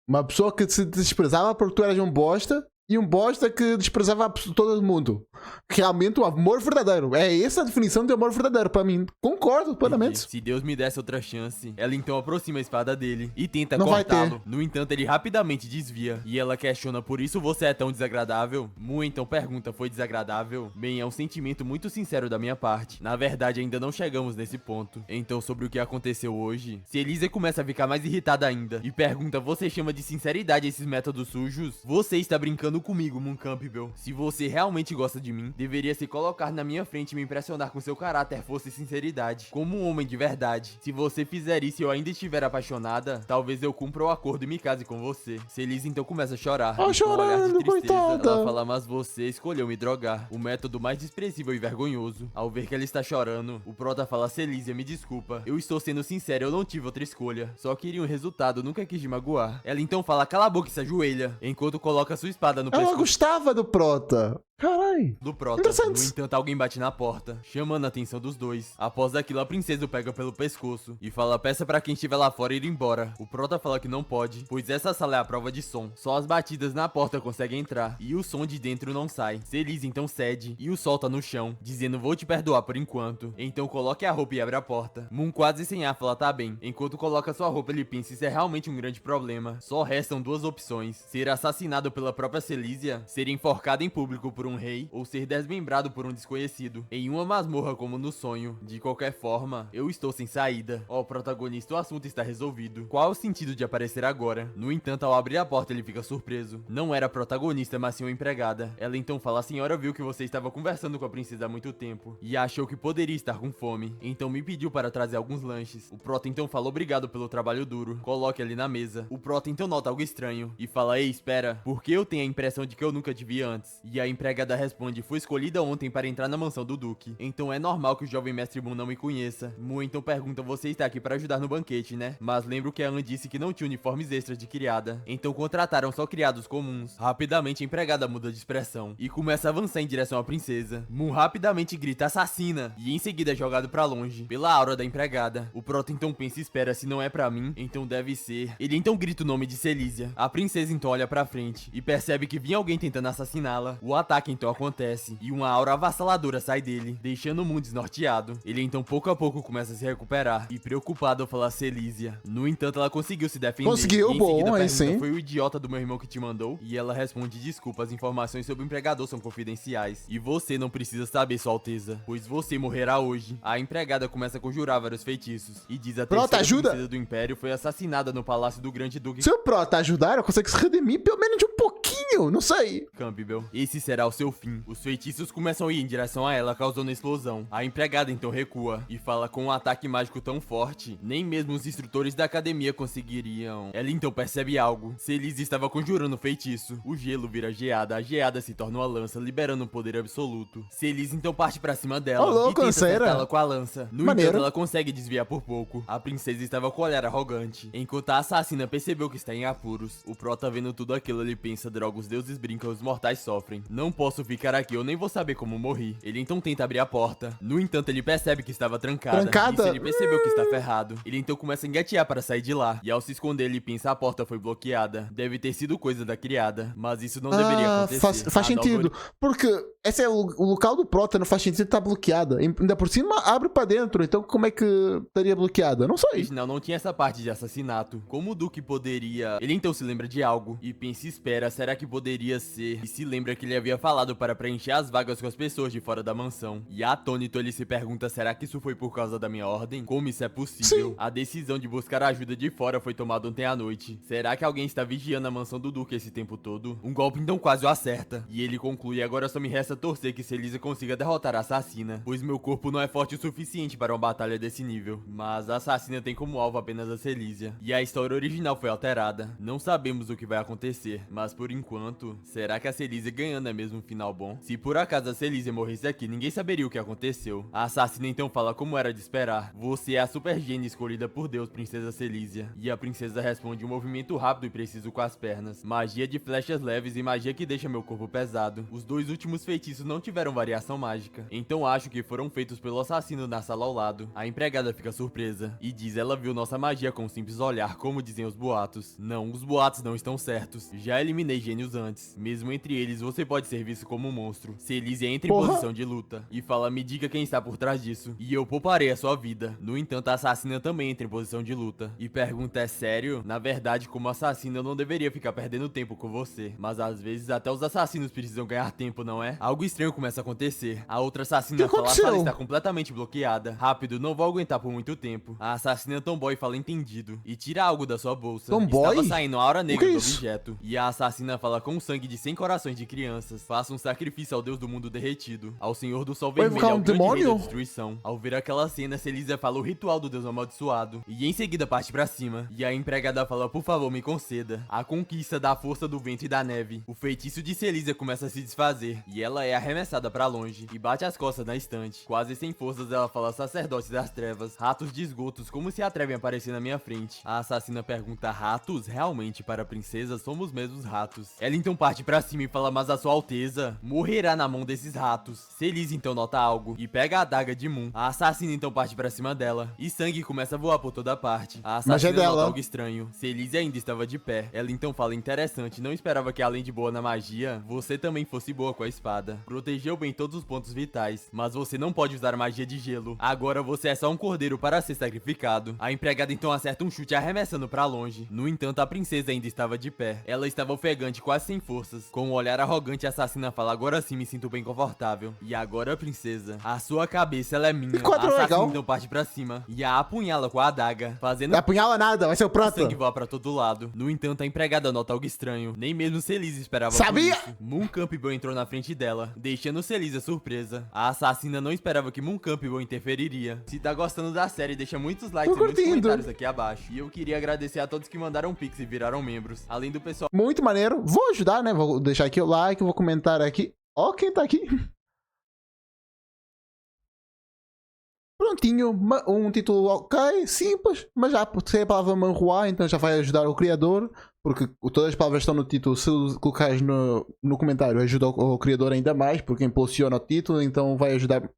Uma pessoa que se desprezava porque tu eras um bosta e um bosta que desprezava todo mundo. Realmente o amor verdadeiro. É essa a definição de amor verdadeiro pra mim. Concordo plenamente. Se Deus me desse outra chance, ela então aproxima a espada dele e tenta Não vai cortá-lo. No entanto, ele rapidamente desvia e ela questiona: por isso você é tão desagradável? Mu então pergunta: foi desagradável? Bem, é um sentimento muito sincero da minha parte. Na verdade, ainda não chegamos nesse ponto. Então, sobre o que aconteceu hoje, Celise começa a ficar mais irritada ainda e pergunta: você chama de sinceridade esses métodos sujos? Você está brincando comigo, Moon Campbell. Se você realmente gosta de mim, deveria se colocar na minha frente e me impressionar com seu caráter, força e sinceridade, como um homem de verdade. Se você fizer isso e eu ainda estiver apaixonada, talvez eu cumpra o acordo e me case com você. Celise então começa a chorar. Oh, E com um olhar de chorando, tristeza, coitada. ela fala: mas você escolheu me drogar. O método mais desprezível e vergonhoso. Ao ver que ela está chorando, o prota fala: Celise, me desculpa. Eu estou sendo sincero, eu não tive outra escolha. Só queria um resultado, nunca quis te magoar. Ela então fala: cala a boca e se ajoelha, enquanto coloca sua espada no Ela pescoço gostava do Prota. Carai. do prota. Interessante. No entanto, alguém bate na porta, chamando a atenção dos dois. Após aquilo, a princesa o pega pelo pescoço e fala: peça pra quem estiver lá fora ir embora. O prota fala que não pode, pois essa sala é a prova de som. Só as batidas na porta conseguem entrar e o som de dentro não sai. Celise então cede e o solta no chão, dizendo: vou te perdoar por enquanto. Então coloque a roupa e abre a porta. Moon, quase sem ar, fala: tá bem. Enquanto coloca sua roupa, ele pensa: isso é realmente um grande problema. Só restam duas opções: ser assassinado pela própria Celísia, ser enforcado em público por um rei, ou ser desmembrado por um desconhecido em uma masmorra como no sonho. De qualquer forma, eu estou sem saída. Ó, protagonista, o assunto está resolvido. Qual o sentido de aparecer agora? No entanto, ao abrir a porta, ele fica surpreso. Não era a protagonista, mas sim uma empregada. Ela então fala: a senhora viu que você estava conversando com a princesa há muito tempo e achou que poderia estar com fome, então me pediu para trazer alguns lanches. O prota então fala: obrigado pelo trabalho duro, coloque ali na mesa. O prota então nota algo estranho e fala: ei, espera, porque eu tenho a impressão de que eu nunca te vi antes. E a empregada responde: foi escolhida ontem para entrar na mansão do Duque, então é normal que o jovem mestre Moon não me conheça. Mu então pergunta: você está aqui para ajudar no banquete, né? Mas lembro que a Anne disse que não tinha uniformes extras de criada, então contrataram só criados comuns. Rapidamente a empregada muda de expressão e começa a avançar em direção à princesa. Moon rapidamente grita: assassina! E em seguida é jogado pra longe pela aura da empregada. O prota então pensa e espera: se não é pra mim, então deve ser. Ele então grita o nome de Celísia. A princesa então olha pra frente e percebe que vinha alguém tentando assassiná-la. O ataque então acontece e uma aura avassaladora sai dele, deixando o mundo desnorteado. Ele então pouco a pouco começa a se recuperar e preocupado fala a Celísia. No entanto, ela conseguiu se defender. Conseguiu, e em bom, seguida aí pergunta: sim. foi o idiota do meu irmão que te mandou? E ela responde: desculpa, as informações sobre o empregador são confidenciais e você não precisa saber, Sua Alteza, pois você morrerá hoje. A empregada começa a conjurar vários feitiços e diz: a Prota, terceira ajuda! princesa do império foi assassinada no palácio do grande duque Se o Prota ajudar, eu consigo se redimir pelo menos de um pouquinho. Não sei. Campbell. Esse será o seu fim. Os feitiços começam a ir em direção a ela, causando explosão. A empregada então recua e fala: com um ataque mágico tão forte, nem mesmo os instrutores da academia conseguiriam. Ela então percebe algo. Celise estava conjurando o feitiço. O gelo vira geada, a geada se torna uma lança, liberando um poder absoluto. Celise então parte pra cima dela Ô, louco, e tenta lanceira. acertá-la com a lança. No Maneiro. entanto, ela consegue desviar por pouco. A princesa estava com o olhar arrogante, enquanto a assassina percebeu que está em apuros. O prota, vendo tudo aquilo, ele pensa: droga, os deuses brincam, os mortais sofrem. Não posso ficar aqui, eu nem vou saber como morri. Ele então tenta abrir a porta. No entanto, ele percebe que estava trancada. Trancada? E se ele percebeu que está ferrado, ele então começa a engatear para sair de lá. E ao se esconder, ele pensa: a porta foi bloqueada. Deve ter sido coisa da criada. Mas isso não deveria acontecer. Faz A sentido. Porque esse é o local do Prota, não faz sentido estar bloqueada. Ainda por cima, abre pra dentro. Então como é que estaria bloqueada? Não sei. original não tinha essa parte de assassinato. Como o Duque poderia... Ele então se lembra de algo e pensa e espera: será que poderia ser? E se lembra que ele havia falado para preencher as vagas com as pessoas de fora da mansão. E atônito, ele se pergunta: será que isso foi por causa da minha ordem? Como isso é possível? Sim. A decisão de buscar ajuda de fora foi tomada ontem à noite. Será que alguém está vigiando a mansão do Duque esse tempo todo? Um golpe então quase o acerta. E ele conclui: agora só me resta torcer que Celísia consiga derrotar a assassina, pois meu corpo não é forte o suficiente para uma batalha desse nível. Mas a assassina tem como alvo apenas a Celísia. E a história original foi alterada. Não sabemos o que vai acontecer, mas por enquanto, será que a Celísia ganhando é mesmo um final bom? Se por acaso a Celísia morresse aqui, ninguém saberia o que aconteceu. A assassina então fala, como era de esperar: você é a super gênia escolhida por Deus, princesa Celísia. E a princesa responde: um movimento rápido e preciso com as pernas, magia de flechas leves e magia que deixa meu corpo pesado. Os dois últimos feitiços feitiços não tiveram variação mágica. Então acho que foram feitos pelo assassino na sala ao lado. A empregada fica surpresa e diz ela viu nossa magia com um simples olhar, como dizem os boatos. Não, os boatos não estão certos. Já eliminei gênios antes. Mesmo entre eles, você pode ser visto como um monstro. Celise entra em posição de luta e fala, me diga quem está por trás disso e eu pouparei a sua vida. No entanto, a assassina também entra em posição de luta e pergunta, é sério? Na verdade, como assassina, eu não deveria ficar perdendo tempo com você. Mas às vezes até os assassinos precisam ganhar tempo, não é? Algo estranho começa a acontecer. A outra assassina fala, a sala está completamente bloqueada. Rápido, não vou aguentar por muito tempo. A assassina Tomboy fala, entendido, e tira algo da sua bolsa. Tomboy? Estava saindo a aura negra do objeto. E a assassina fala, com sangue de 100 corações de crianças, faça um sacrifício ao deus do mundo derretido, ao senhor do sol vermelho, ao grande rei da destruição. Ao ver aquela cena, Celisa fala o ritual do deus amaldiçoado e em seguida parte pra cima. E a empregada fala, por favor, me conceda a conquista da força do vento e da neve. O feitiço de Celisa começa a se desfazer e ela é arremessada pra longe e bate as costas na estante. Quase sem forças, ela fala, sacerdote das trevas, ratos de esgotos, como se atrevem a aparecer na minha frente? A assassina pergunta, ratos? Realmente, para a princesa, somos mesmos ratos. Ela então parte pra cima e fala, mas a sua alteza morrerá na mão desses ratos. Celise então nota algo e pega a adaga de Moon. A assassina então parte pra cima dela e sangue começa a voar por toda parte. A assassina nota algo estranho. Celise ainda estava de pé. Ela então fala, interessante, não esperava que além de boa na magia, você também fosse boa com a espada. Protegeu bem todos os pontos vitais, mas você não pode usar magia de gelo. Agora você é só um cordeiro para ser sacrificado. A empregada então acerta um chute arremessando pra longe. No entanto, a princesa ainda estava de pé. Ela estava ofegante, quase sem forças. Com um olhar arrogante, a assassina fala, agora sim me sinto bem confortável. E agora, princesa, a sua cabeça ela é minha. A assassina então parte pra cima e a apunhala com a adaga, fazendo... Não apunhala nada, vai ser o próximo. Sangue voa pra todo lado. No entanto, a empregada nota algo estranho. Nem mesmo Celise esperava Sabia? por isso. Moon Campbell entrou na frente dela, deixando Celise surpresa. A assassina não esperava que Moon Campbell interferiria. Se tá gostando da série, deixa muitos likes e muitos comentários aqui abaixo. E eu queria agradecer a todos que mandaram pix e viraram membros. Além do pessoal... Muito maneiro. Vou ajudar, né? Vou deixar aqui o like, vou comentar aqui. Ó, quem tá aqui. Prontinho, um título ok, simples, mas já por ser a palavra manhua, então já vai ajudar o criador, porque todas as palavras estão no título, se colocares no comentário ajuda o criador ainda mais, porque impulsiona o título, então vai ajudar.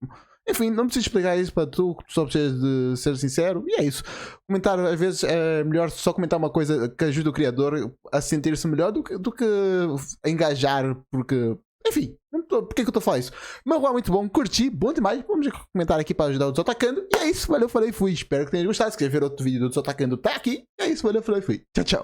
Enfim, não preciso explicar isso para tu só precisas de ser sincero, e é isso. Comentar, às vezes é melhor só comentar uma coisa que ajuda o criador a sentir-se melhor do que engajar, porque... Enfim, por que eu tô falando isso? Mas é muito bom, curti, bom demais. Vamos comentar aqui para ajudar o Desotacando. E é isso, valeu, falei, fui. Espero que tenham gostado. Se quiser ver outro vídeo do Desotacando, tá aqui. É isso, valeu, falei, fui. Tchau, tchau.